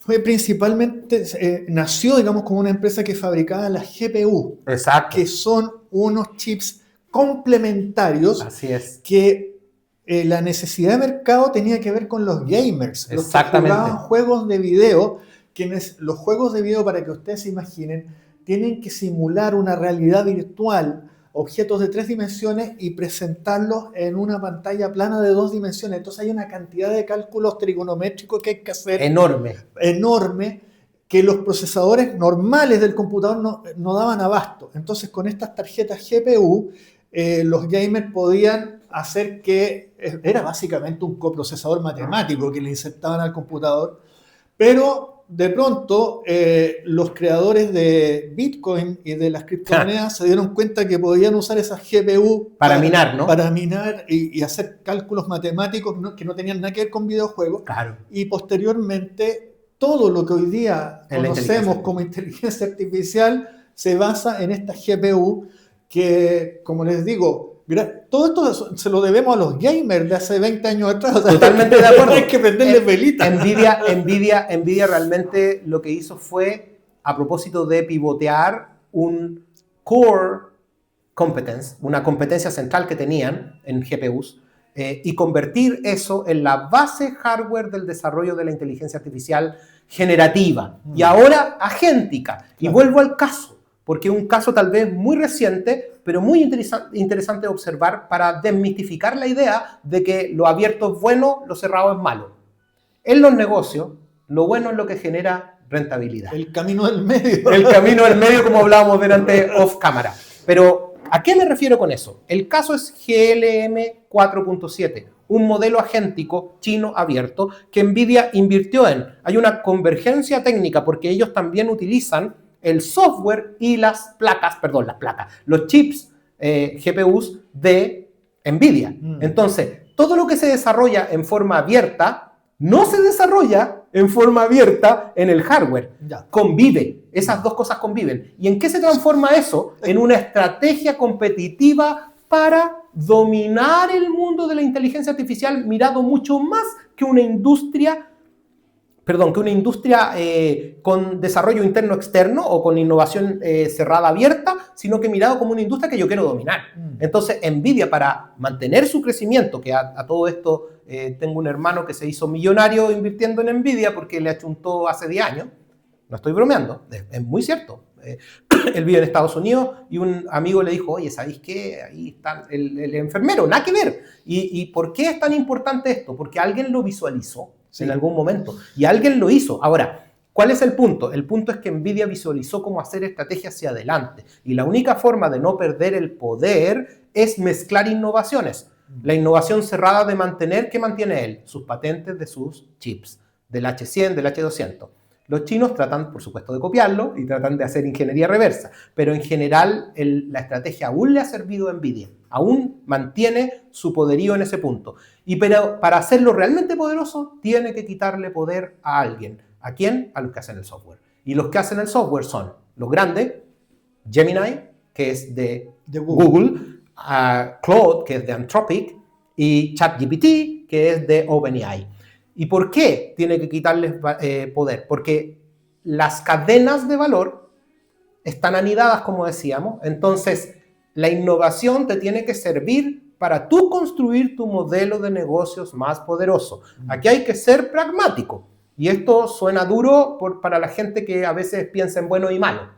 fue principalmente, nació, digamos, como una empresa que fabricaba las GPU, Exacto. que son unos chips complementarios. Así es. Que la necesidad de mercado tenía que ver con los gamers, los que Exactamente. jugaban juegos de video, quienes los juegos de video, para que ustedes se imaginen, tienen que simular una realidad virtual, objetos de 3 dimensiones y presentarlos en una pantalla plana de 2 dimensiones. Entonces hay una cantidad de cálculos trigonométricos que hay que hacer enorme, que los procesadores normales del computador no daban abasto. Entonces con estas tarjetas GPU, los gamers podían hacer que era básicamente un coprocesador matemático que le insertaban al computador, pero de pronto los creadores de Bitcoin y de las criptomonedas se dieron cuenta que podían usar esas GPU para minar, ¿no? Para minar y hacer cálculos matemáticos que no tenían nada que ver con videojuegos. Claro. Y posteriormente todo lo que hoy día conocemos como inteligencia artificial se basa en estas GPU que, como les digo, todo esto se lo debemos a los gamers de hace 20 años atrás. Totalmente de acuerdo. Hay que prenderle velitas. Nvidia realmente lo que hizo fue, a propósito de pivotear un core competence, una competencia central que tenían en GPUs, y convertir eso en la base hardware del desarrollo de la inteligencia artificial generativa y ahora agéntica. Claro. Y vuelvo al caso, porque es un caso tal vez muy reciente, pero muy interesante de observar para desmitificar la idea de que lo abierto es bueno, lo cerrado es malo. En los negocios, lo bueno es lo que genera rentabilidad. El camino del medio. El camino del medio, como hablábamos delante off cámara. Pero, ¿a qué me refiero con eso? El caso es GLM 4.7, un modelo agéntico chino abierto que Nvidia invirtió en. Hay una convergencia técnica porque ellos también utilizan el software y los chips GPUs de Nvidia. Entonces, todo lo que se desarrolla en forma abierta no se desarrolla en forma abierta en el hardware. Ya. Convive, esas dos cosas conviven. ¿Y en qué se transforma eso? En una estrategia competitiva para dominar el mundo de la inteligencia artificial mirado mucho más que una industria con desarrollo interno-externo o con innovación cerrada abierta, sino que mirado como una industria que yo quiero dominar. Entonces, Nvidia, para mantener su crecimiento, que a todo esto tengo un hermano que se hizo millonario invirtiendo en Nvidia porque le achuntó hace 10 años, no estoy bromeando, es muy cierto. Él vive en Estados Unidos y un amigo le dijo, oye, ¿sabéis qué? Ahí está el enfermero, nada que ver. ¿Y por qué es tan importante esto? Porque alguien lo visualizó. Sí. En algún momento. Y alguien lo hizo. Ahora, ¿cuál es el punto? El punto es que Nvidia visualizó cómo hacer estrategia hacia adelante. Y la única forma de no perder el poder es mezclar innovaciones. La innovación cerrada de mantener, ¿qué mantiene él? Sus patentes de sus chips, del H100, del H200. Los chinos tratan, por supuesto, de copiarlo y tratan de hacer ingeniería reversa. Pero en general, la estrategia aún le ha servido a Nvidia. Aún mantiene su poderío en ese punto. Pero para hacerlo realmente poderoso, tiene que quitarle poder a alguien. ¿A quién? A los que hacen el software. Y los que hacen el software son los grandes, Gemini, que es de Google, Claude, que es de Anthropic, y ChatGPT, que es de OpenAI. ¿Y por qué tiene que quitarles poder? Porque las cadenas de valor están anidadas, como decíamos. Entonces, la innovación te tiene que servir para tú construir tu modelo de negocios más poderoso. Aquí hay que ser pragmático. Y esto suena duro para la gente que a veces piensa en bueno y malo.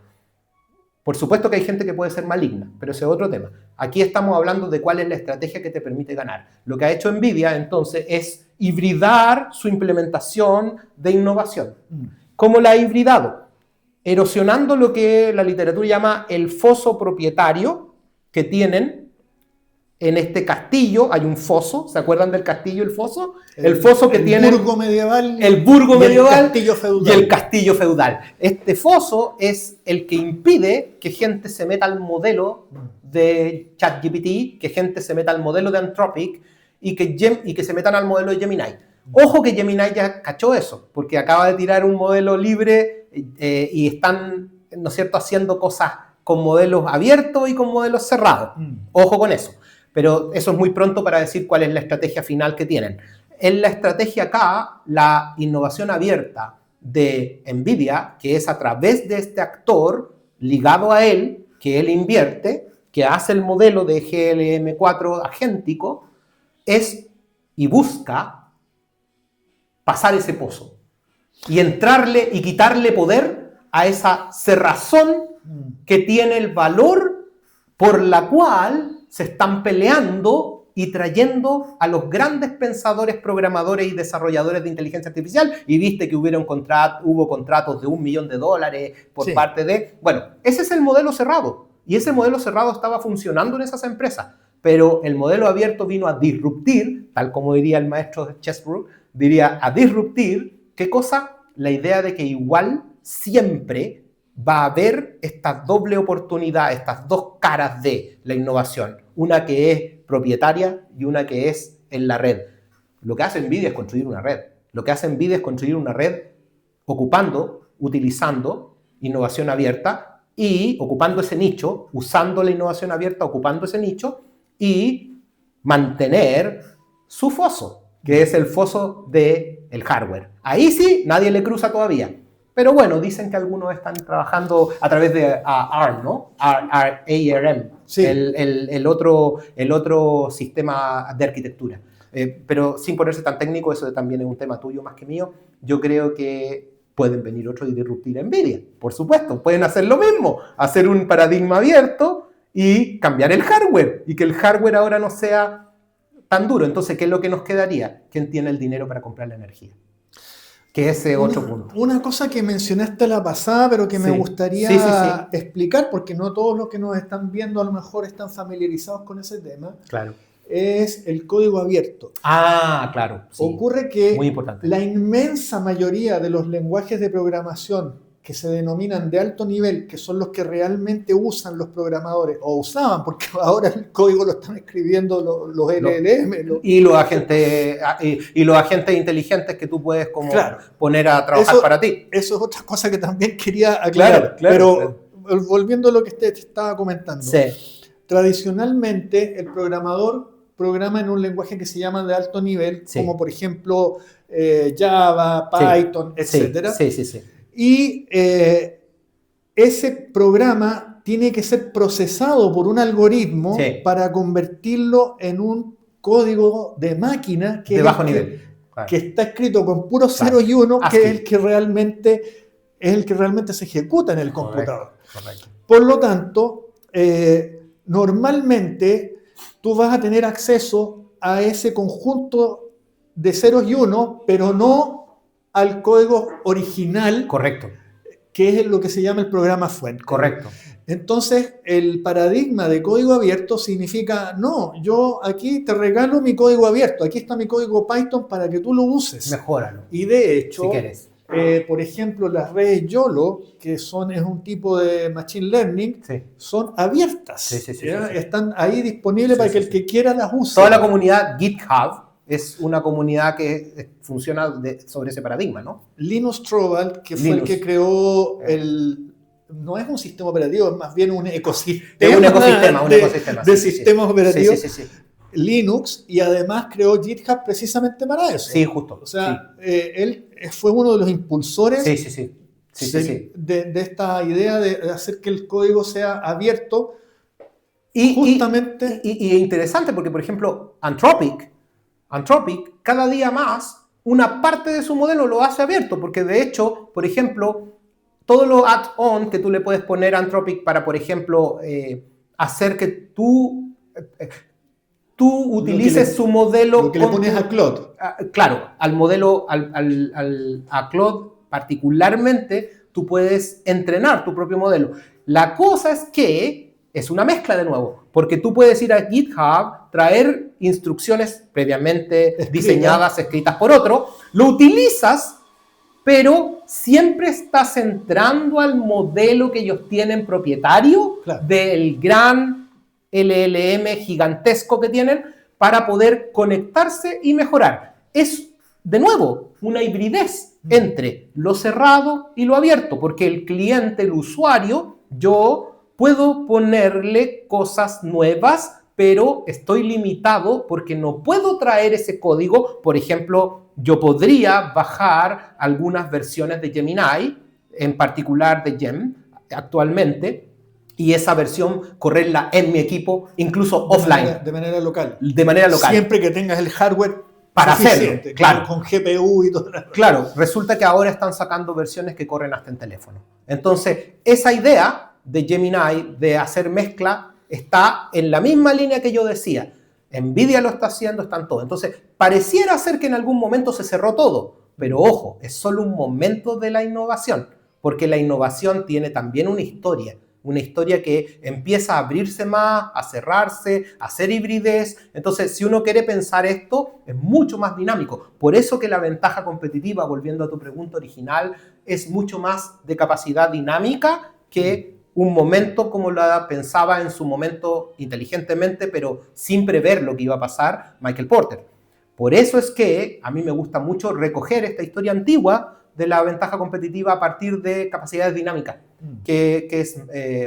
Por supuesto que hay gente que puede ser maligna, pero ese es otro tema. Aquí estamos hablando de cuál es la estrategia que te permite ganar. Lo que ha hecho Nvidia, entonces, es hibridar su implementación de innovación. ¿Cómo la ha hibridado? Erosionando lo que la literatura llama el foso propietario que tienen en este castillo. Hay un foso, ¿se acuerdan del castillo, el foso? El foso que tiene el burgo medieval y el castillo feudal. Este foso es el que impide que gente se meta al modelo de ChatGPT, que gente se meta al modelo de Anthropic y que se metan al modelo de Gemini. Ojo que Gemini ya cachó eso, porque acaba de tirar un modelo libre y están, ¿no es cierto?, haciendo cosas con modelos abiertos y con modelos cerrados. Ojo con eso. Pero eso es muy pronto para decir cuál es la estrategia final que tienen. En la estrategia acá, la innovación abierta de NVIDIA, que es a través de este actor ligado a él, que él invierte, que hace el modelo de GLM4 agéntico, y busca pasar ese pozo y entrarle y quitarle poder a esa cerrazón que tiene el valor por la cual se están peleando y trayendo a los grandes pensadores, programadores y desarrolladores de inteligencia artificial. Y viste que hubo contratos de $1 millón por parte de... Bueno, ese es el modelo cerrado. Y ese modelo cerrado estaba funcionando en esas empresas. Pero el modelo abierto vino a disruptir, tal como diría el maestro Chesbrough, diría a disruptir, ¿qué cosa? La idea de que igual siempre va a haber esta doble oportunidad, estas dos caras de la innovación. Una que es propietaria y una que es en la red. Lo que hace NVIDIA es construir una red. Lo que hace NVIDIA es construir una red utilizando innovación abierta y ocupando ese nicho, usando la innovación abierta, ocupando ese nicho y mantener su foso, que es el foso del hardware. Ahí sí, nadie le cruza todavía. Pero bueno, dicen que algunos están trabajando a través de ARM, ¿no? ARM, sí. el otro sistema de arquitectura. Pero sin ponerse tan técnico, eso también es un tema tuyo más que mío. Yo creo que pueden venir otros y disruptir NVIDIA, por supuesto. Pueden hacer lo mismo, hacer un paradigma abierto y cambiar el hardware. Y que el hardware ahora no sea tan duro. Entonces, ¿qué es lo que nos quedaría? ¿Quién tiene el dinero para comprar la energía? Que ese otro punto. Una cosa que mencionaste la pasada, pero que me gustaría explicar, porque no todos los que nos están viendo a lo mejor están familiarizados con ese tema, claro, es el código abierto. Ah, claro. Sí. Ocurre que muy importante. La inmensa mayoría de los lenguajes de programación que se denominan de alto nivel, que son los que realmente usan los programadores, o usaban, porque ahora el código lo están escribiendo los LLM. Y los agentes inteligentes que tú puedes poner a trabajar para ti. Eso es otra cosa que también quería aclarar. Pero volviendo a lo que te estaba comentando. Sí. Tradicionalmente, el programador programa en un lenguaje que se llama de alto nivel, como por ejemplo Java, Python, etc. Sí. Y ese programa tiene que ser procesado por un algoritmo para convertirlo en un código de máquina de bajo nivel, que está escrito con puros ceros y unos, que es el que realmente se ejecuta en el computador. Correcto. Por lo tanto, normalmente tú vas a tener acceso a ese conjunto de ceros y unos, pero no al código original, correcto, que es lo que se llama el programa fuente. Correcto. Entonces, el paradigma de código abierto significa, no, yo aquí te regalo mi código abierto, aquí está mi código Python para que tú lo uses. Mejóralo. Y de hecho, si quieres. Por ejemplo, las redes YOLO, que es un tipo de machine learning, son abiertas. Sí. Están ahí disponibles para que el que quiera las use. Toda la comunidad GitHub es una comunidad que funciona sobre ese paradigma, ¿no? Linus Torvalds, que fue el que creó no es un sistema operativo, es más bien un ecosistema. Un ecosistema de sistemas operativos. Sí. Linux, y además creó GitHub precisamente para eso. Sí, justo. O sea, él fue uno de los impulsores de esta idea de hacer que el código sea abierto. Justamente. Y es interesante porque, por ejemplo, Anthropic, cada día más, una parte de su modelo lo hace abierto, porque de hecho, por ejemplo, todos los add-on que tú le puedes poner a Anthropic para, por ejemplo, hacer que tú utilices su modelo. Lo que le pones a Claude. Claro, al modelo, a Claude particularmente, tú puedes entrenar tu propio modelo. La cosa es que es una mezcla de nuevo, porque tú puedes ir a GitHub, traer instrucciones previamente diseñadas, escritas por otro, lo utilizas, pero siempre estás entrando al modelo que ellos tienen propietario del gran LLM gigantesco que tienen para poder conectarse y mejorar. Es, de nuevo, una hibridez entre lo cerrado y lo abierto, porque el cliente, el usuario, yo puedo ponerle cosas nuevas pero estoy limitado porque no puedo traer ese código. Por ejemplo, yo podría bajar algunas versiones de Gemini, en particular de Gem, actualmente, y esa versión correrla en mi equipo, incluso offline. De manera local. De manera local. Siempre que tengas el hardware para hacerlo, claro. Con GPU y todo. Claro, resulta que ahora están sacando versiones que corren hasta en teléfono. Entonces, esa idea de Gemini de hacer mezcla está en la misma línea que yo decía. Nvidia lo está haciendo, están todos. Entonces, pareciera ser que en algún momento se cerró todo, pero ojo, es solo un momento de la innovación, porque la innovación tiene también una historia que empieza a abrirse más, a cerrarse, a hacer hibridez. Entonces, si uno quiere pensar esto, es mucho más dinámico. Por eso que la ventaja competitiva, volviendo a tu pregunta original, es mucho más de capacidad dinámica que un momento como la pensaba en su momento inteligentemente, pero sin prever lo que iba a pasar Michael Porter. Por eso es que a mí me gusta mucho recoger esta historia antigua de la ventaja competitiva a partir de capacidades dinámicas, que es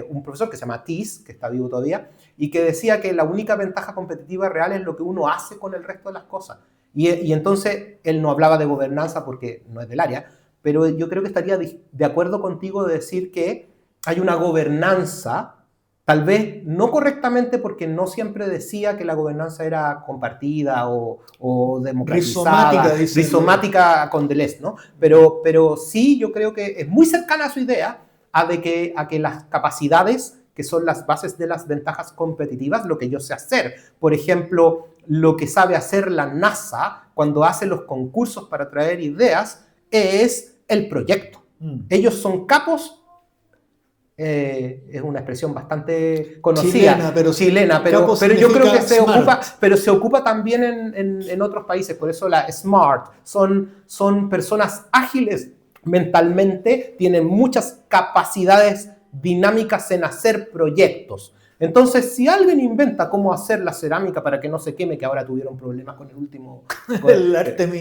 un profesor que se llama Tis, que está vivo todavía, y que decía que la única ventaja competitiva real es lo que uno hace con el resto de las cosas. Y entonces él no hablaba de gobernanza porque no es del área, pero yo creo que estaría de acuerdo contigo de decir que hay una gobernanza, tal vez no correctamente porque no siempre decía que la gobernanza era compartida o democratizada, rizomática con Deleuze, ¿no? Pero sí, yo creo que es muy cercana a su idea a que las capacidades, que son las bases de las ventajas competitivas, lo que yo sé hacer. Por ejemplo, lo que sabe hacer la NASA cuando hace los concursos para traer ideas es el proyecto. Ellos son capos. Es una expresión bastante conocida, chilena, pero yo creo que se ocupa también en otros países. Por eso la SMART son personas ágiles mentalmente, tienen muchas capacidades dinámicas en hacer proyectos. Entonces, si alguien inventa cómo hacer la cerámica para que no se queme, que ahora tuvieron problemas con el último,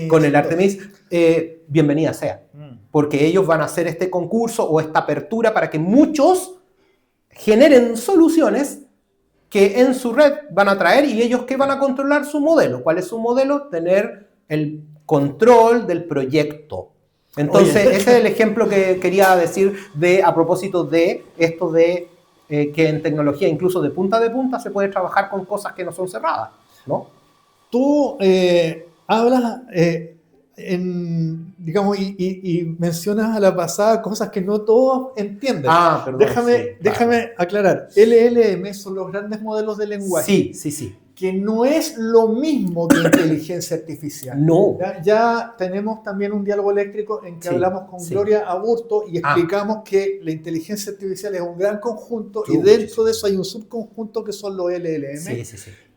con el Artemis, bienvenida sea. Porque ellos van a hacer este concurso o esta apertura para que muchos generen soluciones que en su red van a traer y ellos que van a controlar su modelo. ¿Cuál es su modelo? Tener el control del proyecto. Entonces, ese es el ejemplo que quería decir a propósito de esto de que en tecnología, incluso de punta, se puede trabajar con cosas que no son cerradas, ¿no? Tú hablas, digamos, y mencionas a la pasada cosas que no todos entienden. Perdón. Déjame aclarar. LLM son los grandes modelos de lenguaje. Sí. Que no es lo mismo que inteligencia artificial. No. Ya tenemos también un diálogo eléctrico en que hablamos con Gloria Aburto y explicamos que la inteligencia artificial es un gran conjunto y dentro de eso hay un subconjunto que son los LLM,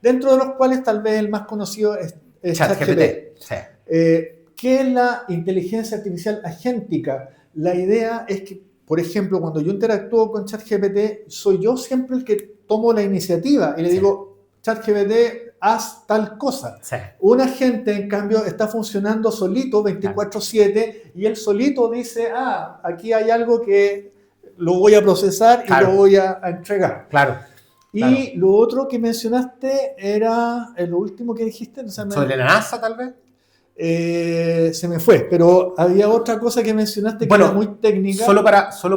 dentro de los cuales tal vez el más conocido es ChatGPT. ¿Qué es la inteligencia artificial agéntica? La idea es que, por ejemplo, cuando yo interactúo con ChatGPT, soy yo siempre el que tomo la iniciativa y le digo, ChatGPT, haz tal cosa. Un agente, en cambio, está funcionando solito 24/7 y él solito dice, aquí hay algo que lo voy a procesar y lo voy a entregar. Y lo otro que mencionaste era, lo último que dijiste. ¿Sobre la NASA, tal vez? Se me fue, pero había otra cosa que mencionaste que era muy técnica. Solo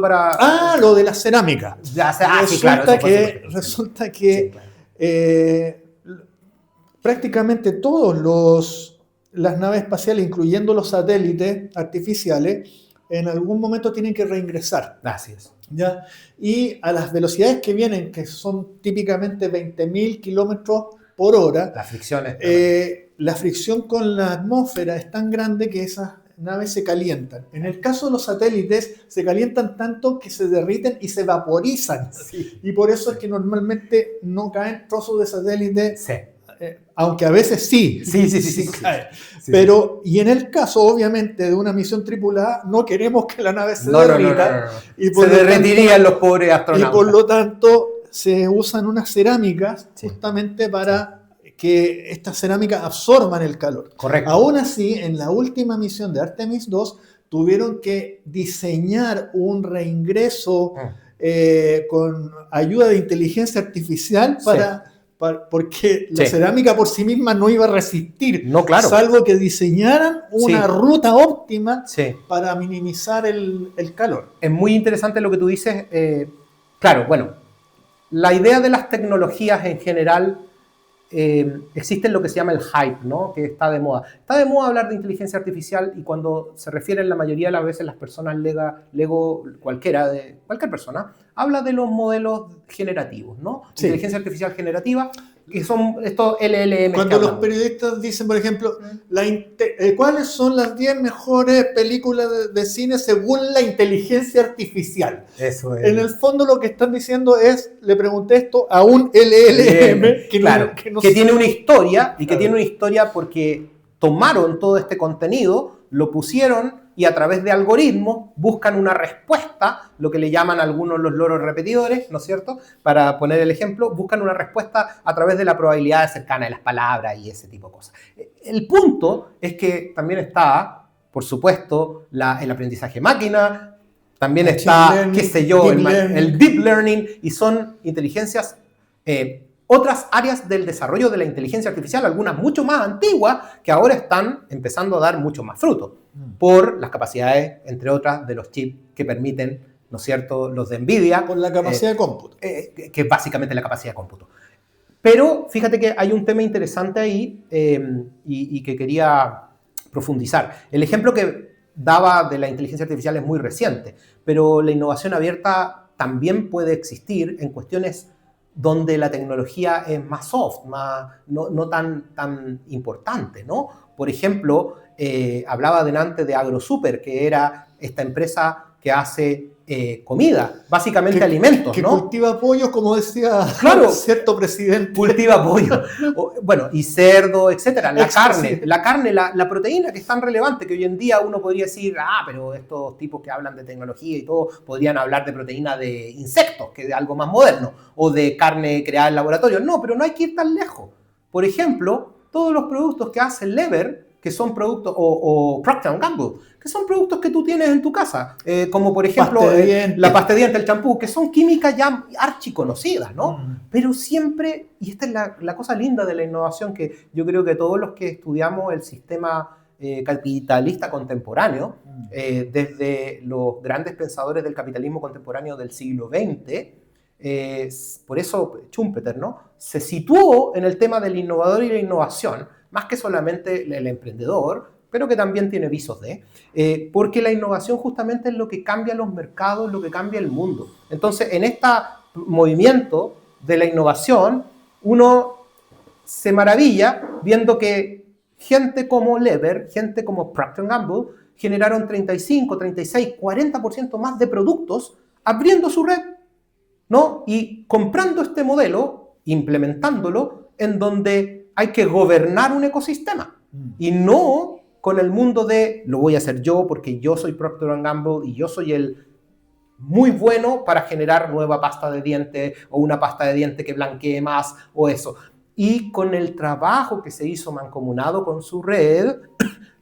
para... lo de la cerámica. Resulta que prácticamente todas las naves espaciales, incluyendo los satélites artificiales, en algún momento tienen que reingresar. Así es. ¿Ya? Y a las velocidades que vienen, que son típicamente 20.000 kilómetros por hora, la fricción con la atmósfera es tan grande que esas naves se calientan. En el caso de los satélites, se calientan tanto que se derriten y se vaporizan. Y por eso es que normalmente no caen trozos de satélite, aunque a veces sí caen. Pero, y en el caso, obviamente, de una misión tripulada, no queremos que la nave se derrita. Y se derretirían los pobres astronautas. Y por lo tanto, se usan unas cerámicas justamente para que estas cerámicas absorban el calor. Correcto. Aún así, en la última misión de Artemis II, tuvieron que diseñar un reingreso con ayuda de inteligencia artificial porque la Sí. cerámica por sí misma no iba a resistir, No, claro. salvo que diseñaran una Sí. ruta óptima Sí. para minimizar el calor. Es muy interesante lo que tú dices. Claro, bueno, la idea de las tecnologías en general, existe lo que se llama el hype, ¿no? Que está de moda. Está de moda hablar de inteligencia artificial y cuando se refieren la mayoría de las veces las personas, cualquier persona, habla de los modelos generativos, ¿no? Sí. Inteligencia artificial generativa, que son estos LLM. Cuando los periodistas dicen, por ejemplo, ¿cuáles son las 10 mejores películas de cine según la inteligencia artificial? Eso es. En el fondo lo que están diciendo es, le pregunté esto a un LLM que tiene una historia, y que Claro. tiene una historia porque tomaron todo este contenido, lo pusieron y a través de algoritmos buscan una respuesta, lo que le llaman algunos los loros repetidores, ¿no es cierto? Para poner el ejemplo, buscan una respuesta a través de la probabilidad cercana de las palabras y ese tipo de cosas. El punto es que también está, por supuesto, el aprendizaje máquina, también está, learning, qué sé yo, deep el deep learning, y son inteligencias, otras áreas del desarrollo de la inteligencia artificial, algunas mucho más antiguas, que ahora están empezando a dar mucho más fruto, por las capacidades, entre otras, de los chips que permiten, ¿no es cierto?, los de NVIDIA. Por la capacidad de cómputo. Que es básicamente la capacidad de cómputo. Pero fíjate que hay un tema interesante ahí y que quería profundizar. El ejemplo que daba de la inteligencia artificial es muy reciente, pero la innovación abierta también puede existir en cuestiones donde la tecnología es más soft, no tan importante, ¿no? Por ejemplo, hablaba delante de AgroSuper, que era esta empresa que hace comida, básicamente alimentos, que ¿no? cultiva pollos, como decía Claro. cierto presidente. Cultiva pollo, bueno, y cerdo, etcétera. La Expresidente. carne, la proteína, que es tan relevante que hoy en día uno podría decir, pero estos tipos que hablan de tecnología y todo, podrían hablar de proteína de insectos, que de algo más moderno, o de carne creada en laboratorio. No, pero no hay que ir tan lejos. Por ejemplo, todos los productos que hace Lever, que son productos, o Procter & Gamble, que son productos que tú tienes en tu casa, como por ejemplo la pasta de dientes, el champú, que son químicas ya archiconocidas, ¿no? Pero siempre, y esta es la cosa linda de la innovación, que yo creo que todos los que estudiamos el sistema capitalista contemporáneo, desde los grandes pensadores del capitalismo contemporáneo del siglo XX, por eso Schumpeter, ¿no?, se situó en el tema del innovador y la innovación, más que solamente el emprendedor, pero que también tiene visos de, porque la innovación justamente es lo que cambia los mercados, lo que cambia el mundo. Entonces, en este movimiento de la innovación, uno se maravilla viendo que gente como Lever, gente como Procter & Gamble, generaron 35, 36, 40% más de productos abriendo su red, ¿no? Y comprando este modelo, implementándolo, en donde hay que gobernar un ecosistema. Y no con el mundo de lo voy a hacer yo porque yo soy Procter & Gamble y yo soy el muy bueno para generar nueva pasta de dientes o una pasta de dientes que blanquee más o eso. Y con el trabajo que se hizo mancomunado con su red,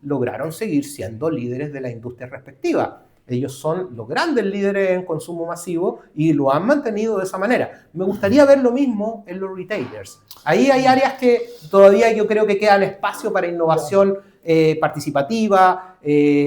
lograron seguir siendo líderes de la industria respectiva. Ellos son los grandes líderes en consumo masivo y lo han mantenido de esa manera. Me gustaría ver lo mismo en los retailers. Ahí hay áreas que todavía yo creo que quedan espacio para innovación participativa,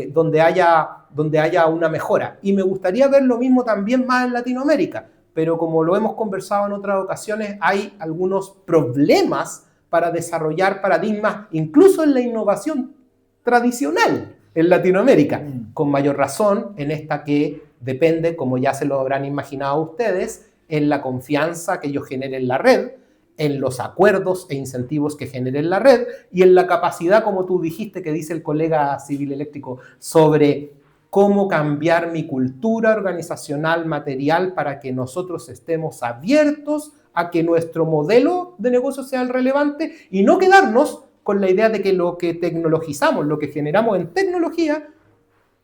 donde haya una mejora. Y me gustaría ver lo mismo también más en Latinoamérica. Pero como lo hemos conversado en otras ocasiones, hay algunos problemas para desarrollar paradigmas, incluso en la innovación tradicional en Latinoamérica, con mayor razón en esta que depende, como ya se lo habrán imaginado ustedes, en la confianza que ellos generen en la red, en los acuerdos e incentivos que generen la red y en la capacidad, como tú dijiste, que dice el colega civil eléctrico, sobre cómo cambiar mi cultura organizacional material para que nosotros estemos abiertos a que nuestro modelo de negocio sea el relevante y no quedarnos con la idea de que lo que tecnologizamos, lo que generamos en tecnología,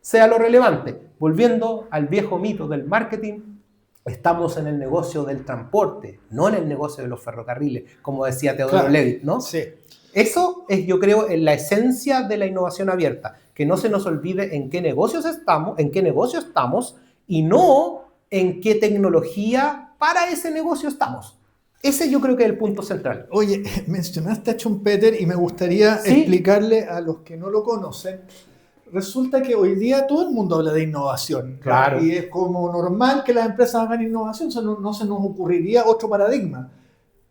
sea lo relevante. Volviendo al viejo mito del marketing, estamos en el negocio del transporte, no en el negocio de los ferrocarriles, como decía Teodoro Levitt, ¿no? Sí. Eso es, yo creo, la esencia de la innovación abierta, que no se nos olvide en qué negocios estamos y no en qué tecnología para ese negocio estamos. Ese yo creo que es el punto central. Oye, mencionaste a Schumpeter y me gustaría explicarle a los que no lo conocen. Resulta que hoy día todo el mundo habla de innovación. Claro. Y es como normal que las empresas hagan innovación, no se nos ocurriría otro paradigma.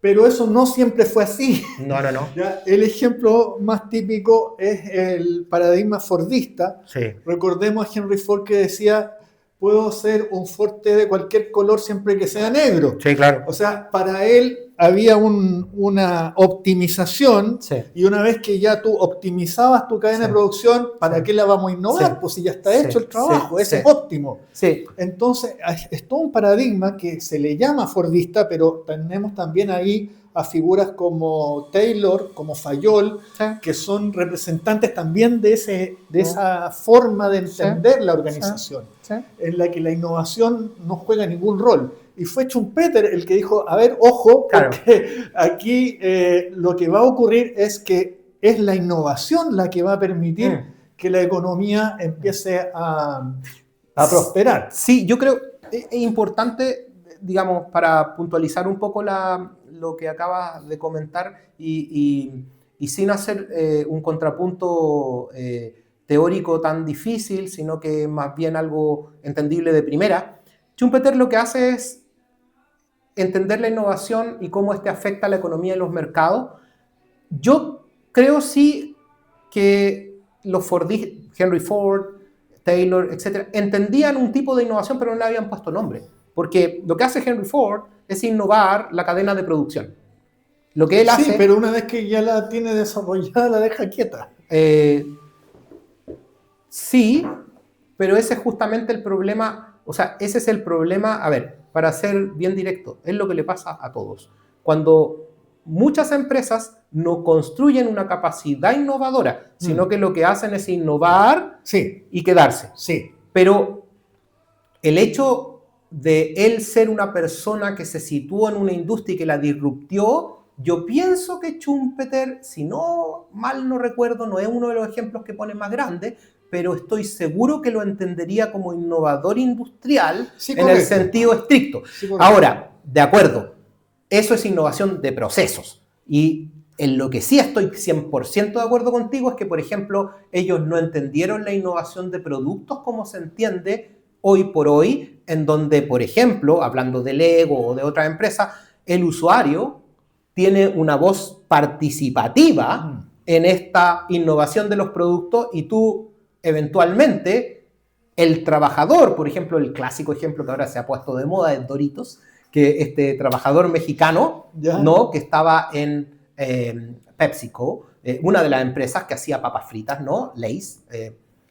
Pero eso no siempre fue así. No. ¿Ya? El ejemplo más típico es el paradigma fordista. Sí. Recordemos a Henry Ford que decía, puedo hacer un Ford T de cualquier color siempre que sea negro. Sí, claro. O sea, para él había una optimización, y una vez que ya tú optimizabas tu cadena de producción, ¿para qué la vamos a innovar? Pues si ya está hecho el trabajo, ese es óptimo. Sí. Entonces, es todo un paradigma que se le llama fordista, pero tenemos también ahí a figuras como Taylor, como Fayol, que son representantes también de esa forma de entender la organización, en la que la innovación no juega ningún rol. Y fue Schumpeter el que dijo, a ver, ojo, porque aquí lo que va a ocurrir es que es la innovación la que va a permitir que la economía empiece a prosperar. Sí, yo creo es importante, digamos, para puntualizar un poco lo que acabas de comentar y sin hacer un contrapunto teórico tan difícil, sino que más bien algo entendible de primera. Schumpeter lo que hace es entender la innovación y cómo este afecta a la economía y los mercados. Yo creo sí que los Fordistas, Henry Ford, Taylor, etcétera, entendían un tipo de innovación, pero no le habían puesto nombre. Porque lo que hace Henry Ford es innovar la cadena de producción. Lo que él hace... Sí, pero una vez que ya la tiene desarrollada, la deja quieta. Sí, pero ese es justamente el problema. O sea, ese es el problema, a ver, para ser bien directo, es lo que le pasa a todos. Cuando muchas empresas no construyen una capacidad innovadora, sino que lo que hacen es innovar y quedarse. Sí. Pero el hecho de él ser una persona que se situó en una industria y que la disruptió, yo pienso que Schumpeter, si no mal no recuerdo, no es uno de los ejemplos que pone más grande, pero estoy seguro que lo entendería como innovador industrial en el sentido estricto. Ahora, de acuerdo, eso es innovación de procesos. Y en lo que sí estoy 100% de acuerdo contigo es que, por ejemplo, ellos no entendieron la innovación de productos como se entiende hoy por hoy, en donde, por ejemplo, hablando de Lego o de otras empresas, el usuario tiene una voz participativa en esta innovación de los productos y tú, eventualmente, el trabajador, por ejemplo, el clásico ejemplo que ahora se ha puesto de moda es Doritos, que este trabajador mexicano, ¿no? Que estaba en PepsiCo, una de las empresas que hacía papas fritas, ¿no? Lay's,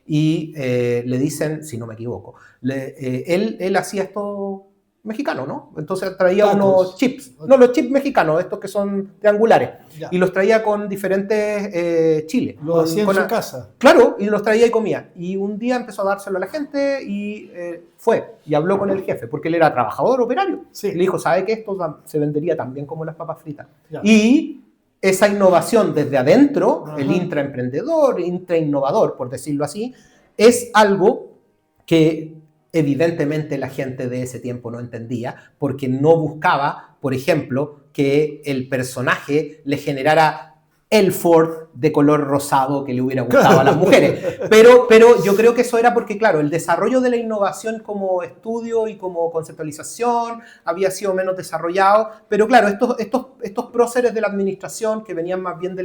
y le dicen, si no me equivoco, él hacía esto mexicano, ¿no? Entonces traía unos chips, no los chips mexicanos, estos que son triangulares, y los traía con diferentes chiles. Lo hacía en su casa. Claro, y los traía y comía. Y un día empezó a dárselo a la gente y fue y habló con el jefe, porque él era trabajador operario. Le dijo, ¿sabe que esto se vendería tan bien como las papas fritas? Y esa innovación desde adentro, el intraemprendedor, intrainnovador, por decirlo así, es algo que evidentemente la gente de ese tiempo no entendía, porque no buscaba, por ejemplo, que el personaje le generara el Ford de color rosado que le hubiera gustado a las mujeres. Pero yo creo que eso era porque, claro, el desarrollo de la innovación como estudio y como conceptualización había sido menos desarrollado, pero claro, estos próceres de la administración que venían más bien de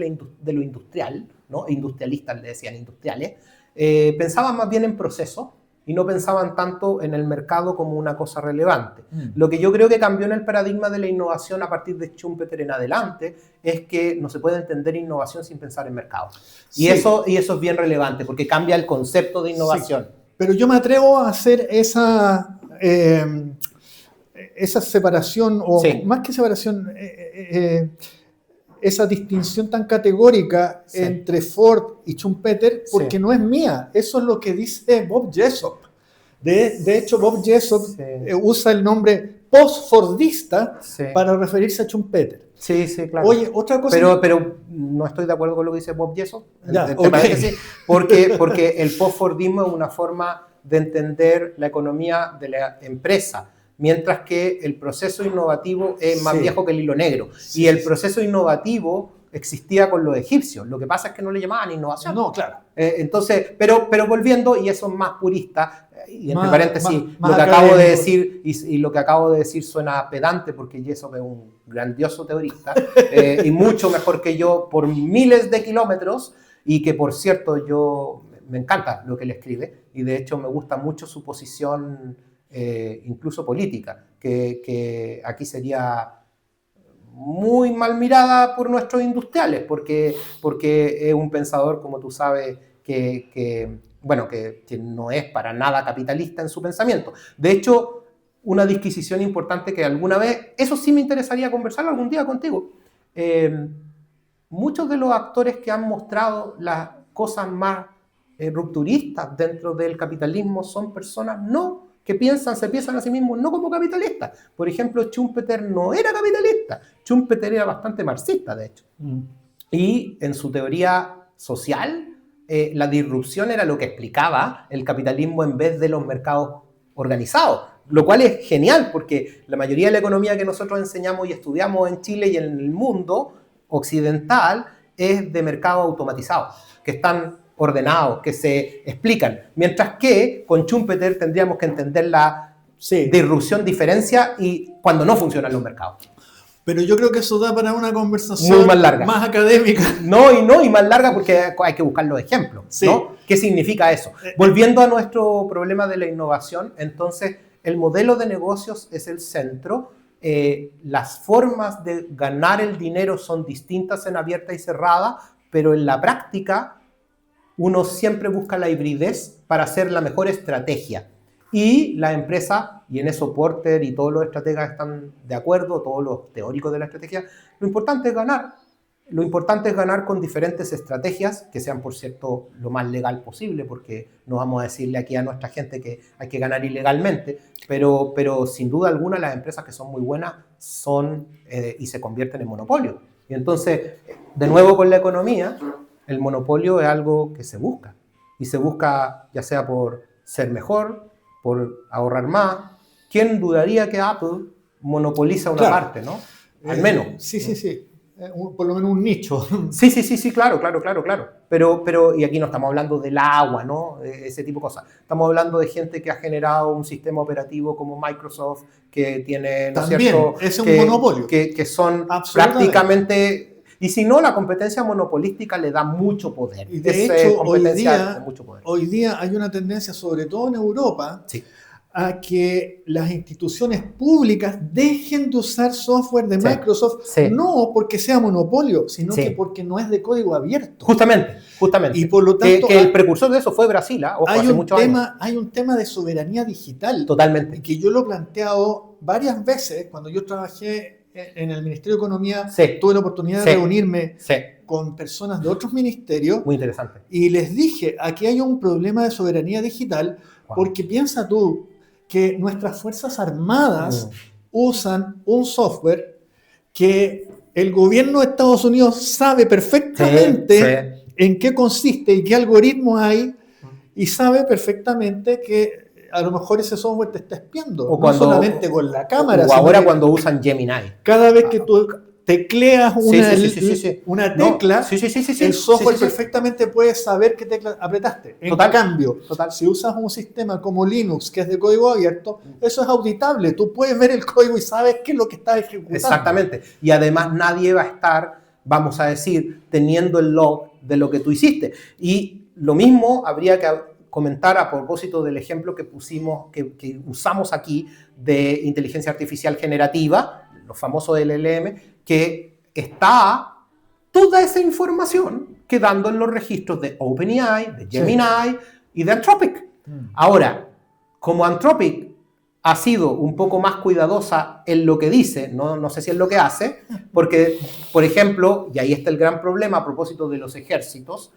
lo industrial, ¿no? Industrialistas le decían industriales, pensaban más bien en procesos, y no pensaban tanto en el mercado como una cosa relevante. Lo que yo creo que cambió en el paradigma de la innovación a partir de Schumpeter en adelante es que no se puede entender innovación sin pensar en mercado. Y eso es bien relevante porque cambia el concepto de innovación. Pero yo me atrevo a hacer esa separación, o más que separación, esa distinción tan categórica entre Ford y Schumpeter, porque no es mía. Eso es lo que dice Bob Jessop. De hecho, Bob Jessop usa el nombre post-fordista para referirse a Schumpeter. Sí, claro. Oye, otra cosa... Pero no estoy de acuerdo con lo que dice Bob Jessop. Porque el post-fordismo es una forma de entender la economía de la empresa mientras que el proceso innovativo es más Sí. viejo que el hilo negro. Sí, y el sí. proceso innovativo existía con los egipcios. Lo que pasa es que no le llamaban innovación. No, claro. Entonces, pero volviendo, y eso es más purista, y entre Más- paréntesis, más lo que acabo de académico. decir, y lo que acabo de decir suena pedante, porque Jessop es un grandioso teorista, y mucho mejor que yo por miles de kilómetros, y que por cierto me encanta lo que él escribe, y de hecho me gusta mucho su posición, incluso política, que aquí sería muy mal mirada por nuestros industriales, porque es un pensador, como tú sabes, que no es para nada capitalista en su pensamiento. De hecho, una disquisición importante que alguna vez, eso sí me interesaría conversar algún día contigo. Muchos de los actores que han mostrado las cosas más rupturistas dentro del capitalismo son personas que se piensan a sí mismos no como capitalistas. Por ejemplo, Schumpeter no era capitalista. Schumpeter era bastante marxista, de hecho. Y en su teoría social, la disrupción era lo que explicaba el capitalismo en vez de los mercados organizados. Lo cual es genial, porque la mayoría de la economía que nosotros enseñamos y estudiamos en Chile y en el mundo occidental es de mercado automatizado, que están ordenados, que se explican. Mientras que con Schumpeter tendríamos que entender la disrupción, diferencia y cuando no funcionan los mercados. Pero yo creo que eso da para una conversación muy más larga, más académica. Y más larga porque hay que buscar los ejemplos, Sí. ¿no? ¿Qué significa eso? Volviendo a nuestro problema de la innovación, entonces el modelo de negocios es el centro. Las formas de ganar el dinero son distintas en abierta y cerrada, pero en la práctica uno siempre busca la hibridez para hacer la mejor estrategia. Y la empresa, y en eso Porter y todos los estrategas están de acuerdo, todos los teóricos de la estrategia, lo importante es ganar. Lo importante es ganar con diferentes estrategias, que sean, por cierto, lo más legal posible, porque no vamos a decirle aquí a nuestra gente que hay que ganar ilegalmente, pero sin duda alguna las empresas que son muy buenas son y se convierten en monopolio. Y entonces, de nuevo con la economía, el monopolio es algo que se busca. Y se busca ya sea por ser mejor, por ahorrar más. ¿Quién dudaría que Apple monopoliza una parte, ¿no? Al menos. Sí. Por lo menos un nicho. Sí, claro. Pero, y aquí no estamos hablando del agua, ¿no? Ese tipo de cosas. Estamos hablando de gente que ha generado un sistema operativo como Microsoft, que tiene, ¿no es cierto? Es un monopolio. Que son prácticamente... Y si no, la competencia monopolística le da mucho poder. Y de hecho, mucho poder. Hoy día hay una tendencia, sobre todo en Europa, a que las instituciones públicas dejen de usar software de Microsoft, no porque sea monopolio, sino que porque no es de código abierto. Justamente. Y por lo tanto, que el precursor de eso fue Brasil, hace muchos años. Hay un tema de soberanía digital. Totalmente. Que yo lo he planteado varias veces cuando yo trabajé en el Ministerio de Economía. Tuve la oportunidad de reunirme con personas de otros ministerios. Muy interesante. Y les dije, aquí hay un problema de soberanía digital, porque piensa tú que nuestras Fuerzas Armadas usan un software que el gobierno de Estados Unidos sabe perfectamente en qué consiste y qué algoritmos hay, y sabe perfectamente que a lo mejor ese software te está espiando, no solamente con la cámara. O ahora cuando usan Gemini. Cada vez que tú tecleas una tecla, el software perfectamente puede saber qué tecla apretaste. En cambio, si usas un sistema como Linux, que es de código abierto, eso es auditable. Tú puedes ver el código y sabes qué es lo que estás ejecutando. Exactamente. Y además nadie va a estar, vamos a decir, teniendo el log de lo que tú hiciste. Y lo mismo habría que comentar a propósito del ejemplo que usamos aquí de inteligencia artificial generativa, los famosos LLM, que está toda esa información quedando en los registros de OpenAI, de Gemini y de Anthropic. Ahora, como Anthropic ha sido un poco más cuidadosa en lo que dice, no sé si en lo que hace, porque, por ejemplo, y ahí está el gran problema a propósito de los ejércitos,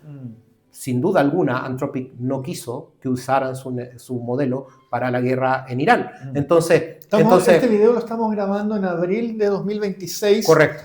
sin duda alguna, Anthropic no quiso que usaran su modelo para la guerra en Irán. Entonces, este video lo estamos grabando en abril de 2026. Correcto.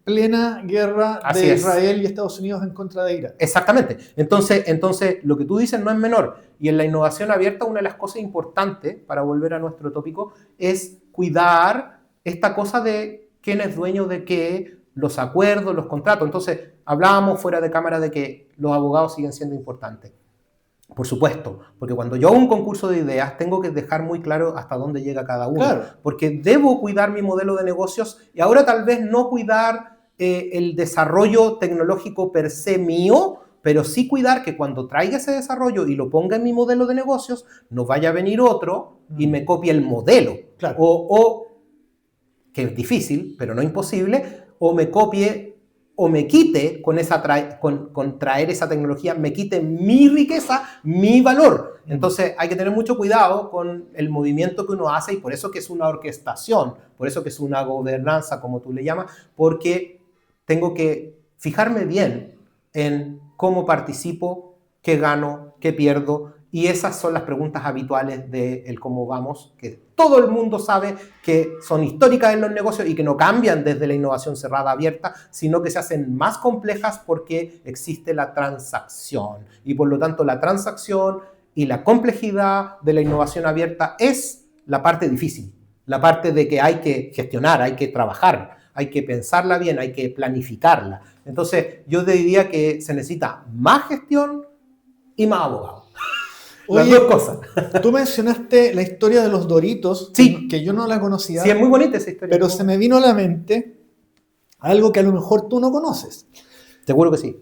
plena guerra Así de es. Israel y Estados Unidos en contra de Irán. Exactamente. Entonces, lo que tú dices no es menor. Y en la innovación abierta, una de las cosas importantes, para volver a nuestro tópico, es cuidar esta cosa de quién es dueño de qué, los acuerdos, los contratos. Entonces, hablábamos fuera de cámara de que los abogados siguen siendo importantes. Por supuesto, porque cuando yo hago un concurso de ideas, tengo que dejar muy claro hasta dónde llega cada uno. Claro. Porque debo cuidar mi modelo de negocios y ahora tal vez no cuidar el desarrollo tecnológico per se mío, pero sí cuidar que cuando traiga ese desarrollo y lo ponga en mi modelo de negocios, no vaya a venir otro y me copie el modelo. Claro. O que es difícil, pero no imposible, o me copie o me quite con traer esa tecnología, me quite mi riqueza, mi valor. Entonces hay que tener mucho cuidado con el movimiento que uno hace y por eso que es una orquestación, por eso que es una gobernanza, como tú le llamas, porque tengo que fijarme bien en cómo participo, qué gano, qué pierdo, y esas son las preguntas habituales del cómo vamos, que todo el mundo sabe que son históricas en los negocios y que no cambian desde la innovación cerrada abierta, sino que se hacen más complejas porque existe la transacción. Y por lo tanto la transacción y la complejidad de la innovación abierta es la parte difícil, la parte de que hay que gestionar, hay que trabajar, hay que pensarla bien, hay que planificarla. Entonces yo te diría que se necesita más gestión y más abogado. Las Oye, dos cosas. Tú mencionaste la historia de los Doritos, Sí. que yo no la conocía, Sí, es muy bonita esa historia. pero se me vino a la mente algo que a lo mejor tú no conoces. Seguro que sí.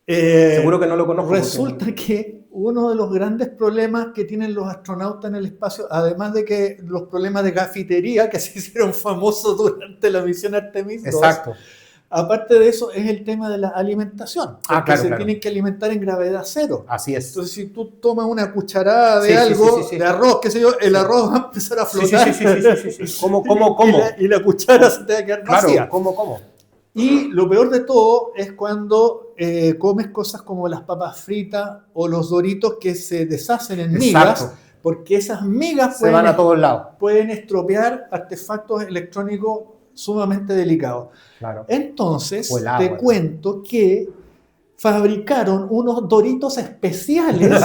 Seguro que no lo conozco. Resulta que uno de los grandes problemas que tienen los astronautas en el espacio, además de que los problemas de cafetería que se hicieron famosos durante la misión Artemis II, Exacto. aparte de eso, es el tema de la alimentación. Porque claro, se claro. tienen que alimentar en gravedad cero. Así es. Entonces, si tú tomas una cucharada de Sí, sí, algo, sí. de arroz, qué sé yo, el arroz va a empezar a flotar. Sí. ¿Cómo? Y la cuchara se te va a quedar vacía. Claro, ¿cómo? Y lo peor de todo es cuando comes cosas como las papas fritas o los Doritos que se deshacen en migas, Exacto. porque esas migas Se van a todos lados. pueden estropear artefactos electrónicos sumamente delicados. Claro. Entonces, O el agua, te ¿no? cuento que fabricaron unos Doritos especiales,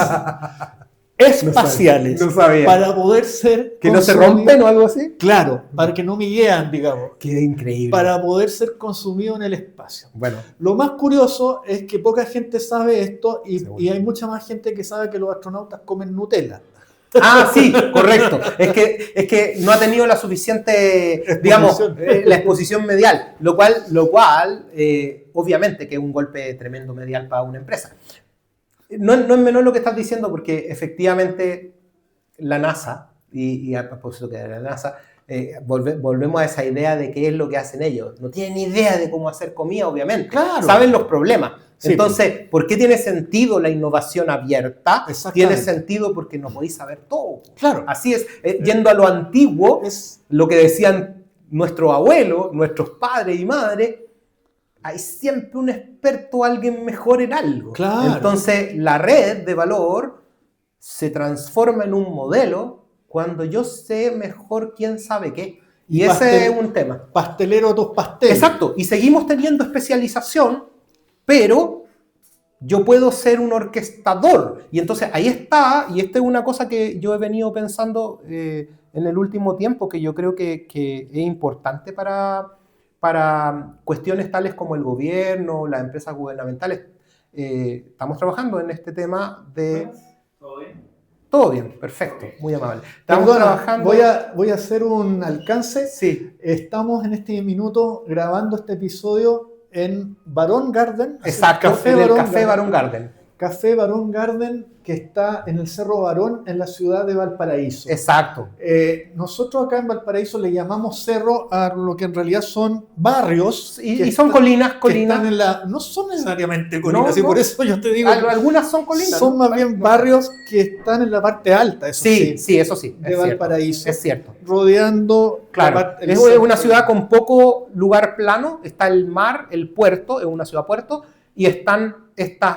espaciales, No sabía. para poder ser ¿Que no se consumidos. rompen o algo así? Claro, para que no miguean, digamos, Qué increíble. para poder ser consumido en el espacio. Bueno, Lo más curioso es que poca gente sabe esto Seguro. y hay mucha más gente que sabe que los astronautas comen Nutella. sí, correcto. Es que no ha tenido la suficiente, digamos, la exposición medial, lo cual obviamente que es un golpe tremendo medial para una empresa. No es menor lo que estás diciendo porque efectivamente la NASA, y a propósito que de la NASA, volvemos a esa idea de qué es lo que hacen ellos. No tienen ni idea de cómo hacer comida, obviamente. Claro. Saben los problemas. Sí, Entonces, ¿por qué tiene sentido la innovación abierta? Exactamente. Tiene sentido porque no podéis saber todo. Claro. Así es. Yendo a lo antiguo, Es- lo que decían nuestros abuelos, nuestros padres y madres, hay siempre un experto, alguien mejor en algo. Claro. Entonces, la red de valor se transforma en un modelo cuando yo sé mejor quién sabe qué. Y ese es un tema. Pastelero a tus pasteles. Exacto. Y seguimos teniendo especialización, pero yo puedo ser un orquestador. Y entonces ahí está, y esta es una cosa que yo he venido pensando en el último tiempo, que yo creo que es importante para cuestiones tales como el gobierno, las empresas gubernamentales. Estamos trabajando en este tema de... ¿Todo bien? Todo bien, perfecto, muy amable. Estamos Perdona, trabajando... voy a hacer un alcance. Sí, Estamos en este minuto grabando este episodio en Barón Garden. exacto, Café en el Barón Café Garden. Barón Garden. Café Barón Garden, que está en el Cerro Barón, en la ciudad de Valparaíso. Exacto. Nosotros acá en Valparaíso le llamamos cerro a lo que en realidad son barrios. Y que son están- colinas, que colinas. están en la, no son necesariamente colinas, No, y por no. eso yo te digo, Algunas son colinas. son ¿no? más bien barrios que están en la parte alta, eso Sí, sí, eso sí. de Valparaíso. Es cierto. rodeando la Claro, parte- el es centro. una ciudad con poco lugar plano, está el mar, el puerto, es una ciudad puerto, y están estos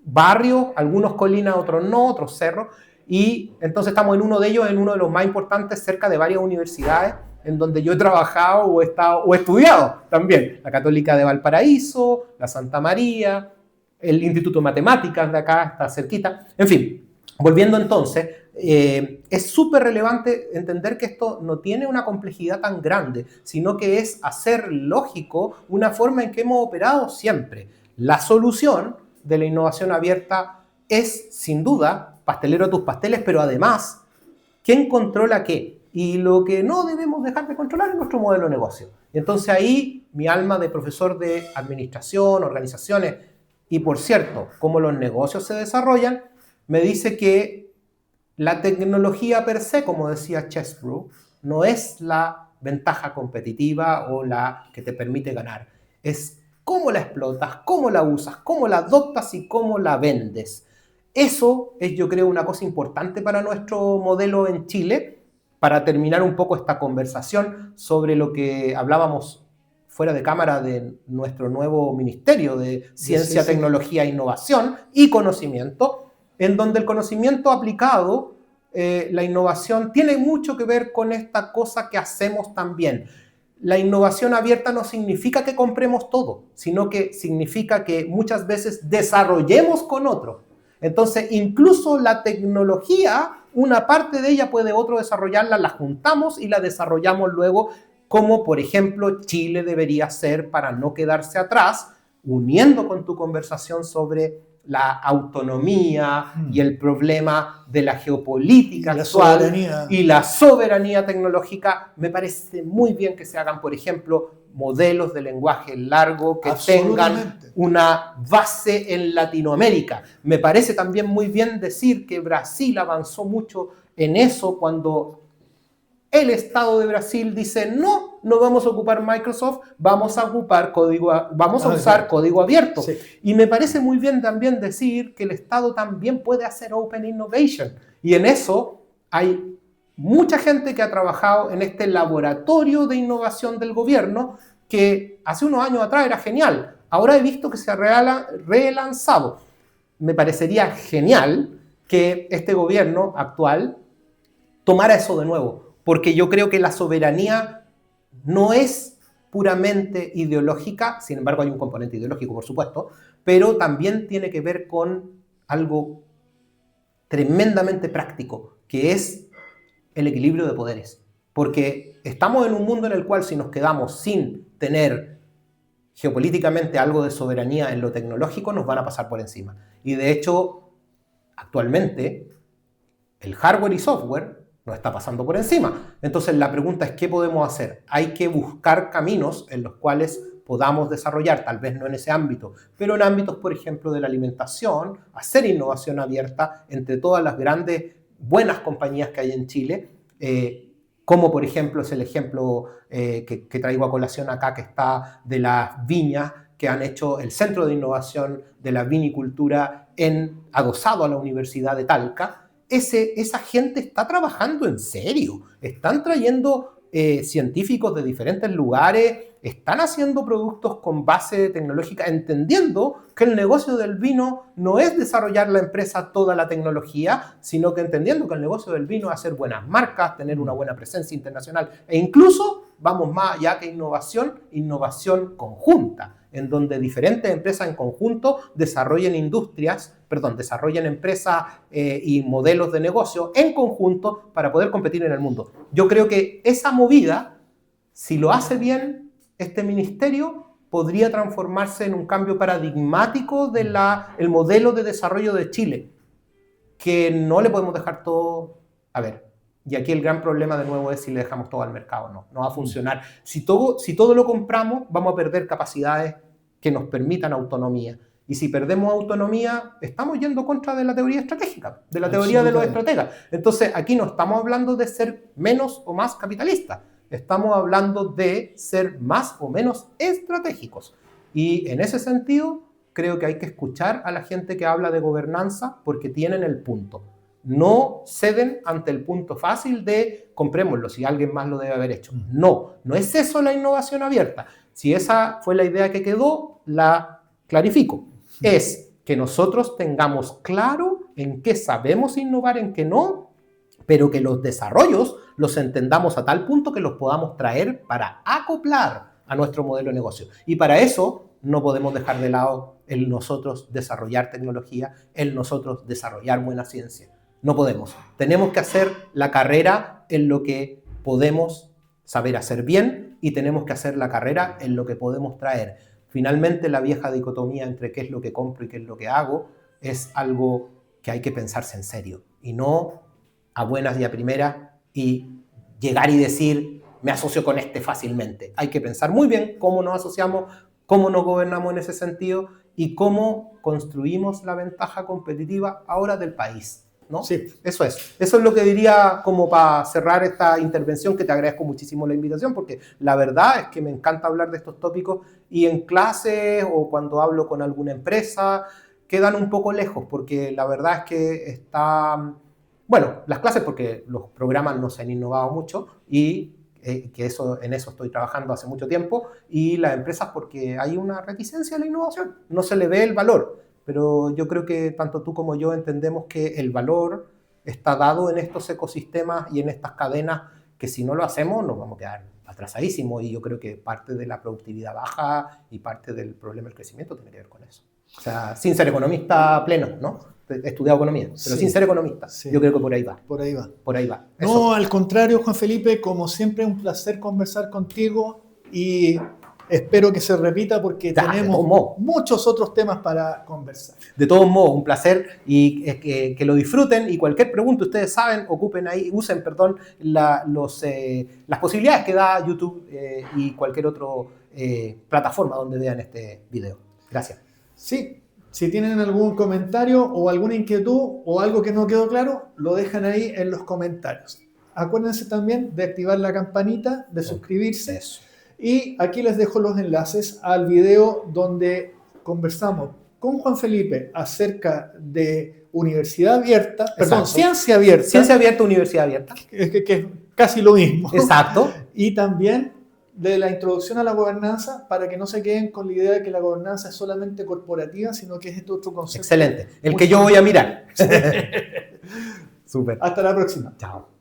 barrios, algunos colinas, otros no, otros cerros, y entonces estamos en uno de ellos, en uno de los más importantes, cerca de varias universidades, en donde yo he trabajado o he estudiado también. La Católica de Valparaíso, la Santa María, el Instituto de Matemáticas de acá, está cerquita. En fin, volviendo entonces, es súper relevante entender que esto no tiene una complejidad tan grande, sino que es hacer lógico una forma en que hemos operado siempre. La solución de la innovación abierta es, sin duda, pastelero a tus pasteles, pero además, ¿quién controla qué? Y lo que no debemos dejar de controlar es nuestro modelo de negocio. Y entonces ahí mi alma de profesor de administración, organizaciones, y por cierto, cómo los negocios se desarrollan, me dice que la tecnología per se, como decía Chesbrough, no es la ventaja competitiva o la que te permite ganar. Es cómo la explotas, cómo la usas, cómo la adoptas y cómo la vendes. Eso es, yo creo, una cosa importante para nuestro modelo en Chile, para terminar un poco esta conversación sobre lo que hablábamos fuera de cámara de nuestro nuevo Ministerio de Ciencia, sí. Tecnología, Innovación y Conocimiento, en donde el conocimiento aplicado, la innovación, tiene mucho que ver con esta cosa que hacemos también. La innovación abierta no significa que compremos todo, sino que significa que muchas veces desarrollemos con otro. Entonces, incluso la tecnología, una parte de ella puede otro desarrollarla, la juntamos y la desarrollamos luego, como por ejemplo Chile debería ser para no quedarse atrás, uniendo con tu conversación sobre la autonomía y el problema de la geopolítica actual y la soberanía tecnológica. Me parece muy bien que se hagan, por ejemplo, modelos de lenguaje largo que tengan una base en Latinoamérica. Me parece también muy bien decir que Brasil avanzó mucho en eso cuando el Estado de Brasil dice no vamos a ocupar Microsoft, vamos a ocupar usar código abierto. Sí. Y me parece muy bien también decir que el Estado también puede hacer Open Innovation. Y en eso hay mucha gente que ha trabajado en este laboratorio de innovación del gobierno que hace unos años atrás era genial. Ahora he visto que se ha relanzado. Me parecería genial que este gobierno actual tomara eso de nuevo. Porque yo creo que la soberanía no es puramente ideológica, sin embargo hay un componente ideológico, por supuesto, pero también tiene que ver con algo tremendamente práctico, que es el equilibrio de poderes. Porque estamos en un mundo en el cual si nos quedamos sin tener geopolíticamente algo de soberanía en lo tecnológico, nos van a pasar por encima. Y de hecho, actualmente, el hardware y software nos está pasando por encima. Entonces la pregunta es, ¿qué podemos hacer? Hay que buscar caminos en los cuales podamos desarrollar, tal vez no en ese ámbito, pero en ámbitos, por ejemplo, de la alimentación, hacer innovación abierta entre todas las grandes, buenas compañías que hay en Chile, como por ejemplo es el ejemplo que traigo a colación acá, que está de las viñas que han hecho el Centro de Innovación de la Vinicultura adosado a la Universidad de Talca. Esa gente está trabajando en serio, están trayendo científicos de diferentes lugares, están haciendo productos con base tecnológica, entendiendo que el negocio del vino no es desarrollar la empresa toda la tecnología, sino que entendiendo que el negocio del vino es hacer buenas marcas, tener una buena presencia internacional e incluso, vamos más allá que innovación conjunta, en donde diferentes empresas en conjunto desarrollen empresas y modelos de negocio en conjunto para poder competir en el mundo. Yo creo que esa movida, si lo hace bien este ministerio, podría transformarse en un cambio paradigmático del modelo de desarrollo de Chile, que no le podemos dejar todo. A ver, y aquí el gran problema de nuevo es si le dejamos todo al mercado. No va a funcionar. Si todo lo compramos, vamos a perder capacidades que nos permitan autonomía. Y si perdemos autonomía, estamos yendo contra de la teoría estratégica, de la teoría de los estrategas. Entonces, aquí no estamos hablando de ser menos o más capitalistas. Estamos hablando de ser más o menos estratégicos. Y en ese sentido, creo que hay que escuchar a la gente que habla de gobernanza porque tienen el punto. No ceden ante el punto fácil de comprémoslo si alguien más lo debe haber hecho. No es eso la innovación abierta. Si esa fue la idea que quedó, la clarifico. Es que nosotros tengamos claro en qué sabemos innovar, en qué no, pero que los desarrollos los entendamos a tal punto que los podamos traer para acoplar a nuestro modelo de negocio. Y para eso no podemos dejar de lado el nosotros desarrollar tecnología, el nosotros desarrollar buena ciencia. No podemos. Tenemos que hacer la carrera en lo que podemos saber hacer bien y tenemos que hacer la carrera en lo que podemos traer. Finalmente, la vieja dicotomía entre qué es lo que compro y qué es lo que hago es algo que hay que pensarse en serio y no a buenas y a primeras y llegar y decir me asocio con este fácilmente. Hay que pensar muy bien cómo nos asociamos, cómo nos gobernamos en ese sentido y cómo construimos la ventaja competitiva ahora del país, ¿no? Sí. Eso es lo que diría como para cerrar esta intervención, que te agradezco muchísimo la invitación, porque la verdad es que me encanta hablar de estos tópicos y en clases o cuando hablo con alguna empresa quedan un poco lejos, porque la verdad es que está... Bueno, las clases porque los programas no se han innovado mucho y que en eso estoy trabajando hace mucho tiempo, y las empresas porque hay una reticencia a la innovación, no se le ve el valor, pero yo creo que tanto tú como yo entendemos que el valor está dado en estos ecosistemas y en estas cadenas que si no lo hacemos nos vamos a quedar atrasadísimos, y yo creo que parte de la productividad baja y parte del problema del crecimiento tiene que ver con eso. O sea, sin ser economista pleno, ¿no? He estudiado economía, pero sin ser economista. Sí. Yo creo que por ahí va. Por ahí va. Por ahí va. No, Eso. al contrario, Juan Felipe, como siempre, un placer conversar contigo y espero que se repita porque tenemos muchos otros temas para conversar. De todos modos, un placer y que lo disfruten, y cualquier pregunta, ustedes saben, usen las posibilidades que da YouTube y cualquier otra plataforma donde vean este video. Gracias. Sí. Si tienen algún comentario o alguna inquietud o algo que no quedó claro, lo dejan ahí en los comentarios. Acuérdense también de activar la campanita, de suscribirse. Eso. Y aquí les dejo los enlaces al video donde conversamos con Juan Felipe acerca de Universidad Abierta, perdón, Ciencia Abierta. Ciencia Abierta, Universidad Abierta. Que es casi lo mismo. Exacto. Y también de la introducción a la gobernanza, para que no se queden con la idea de que la gobernanza es solamente corporativa, sino que es este otro concepto. Excelente. El que yo voy a mirar. Súper. Hasta la próxima. Chao.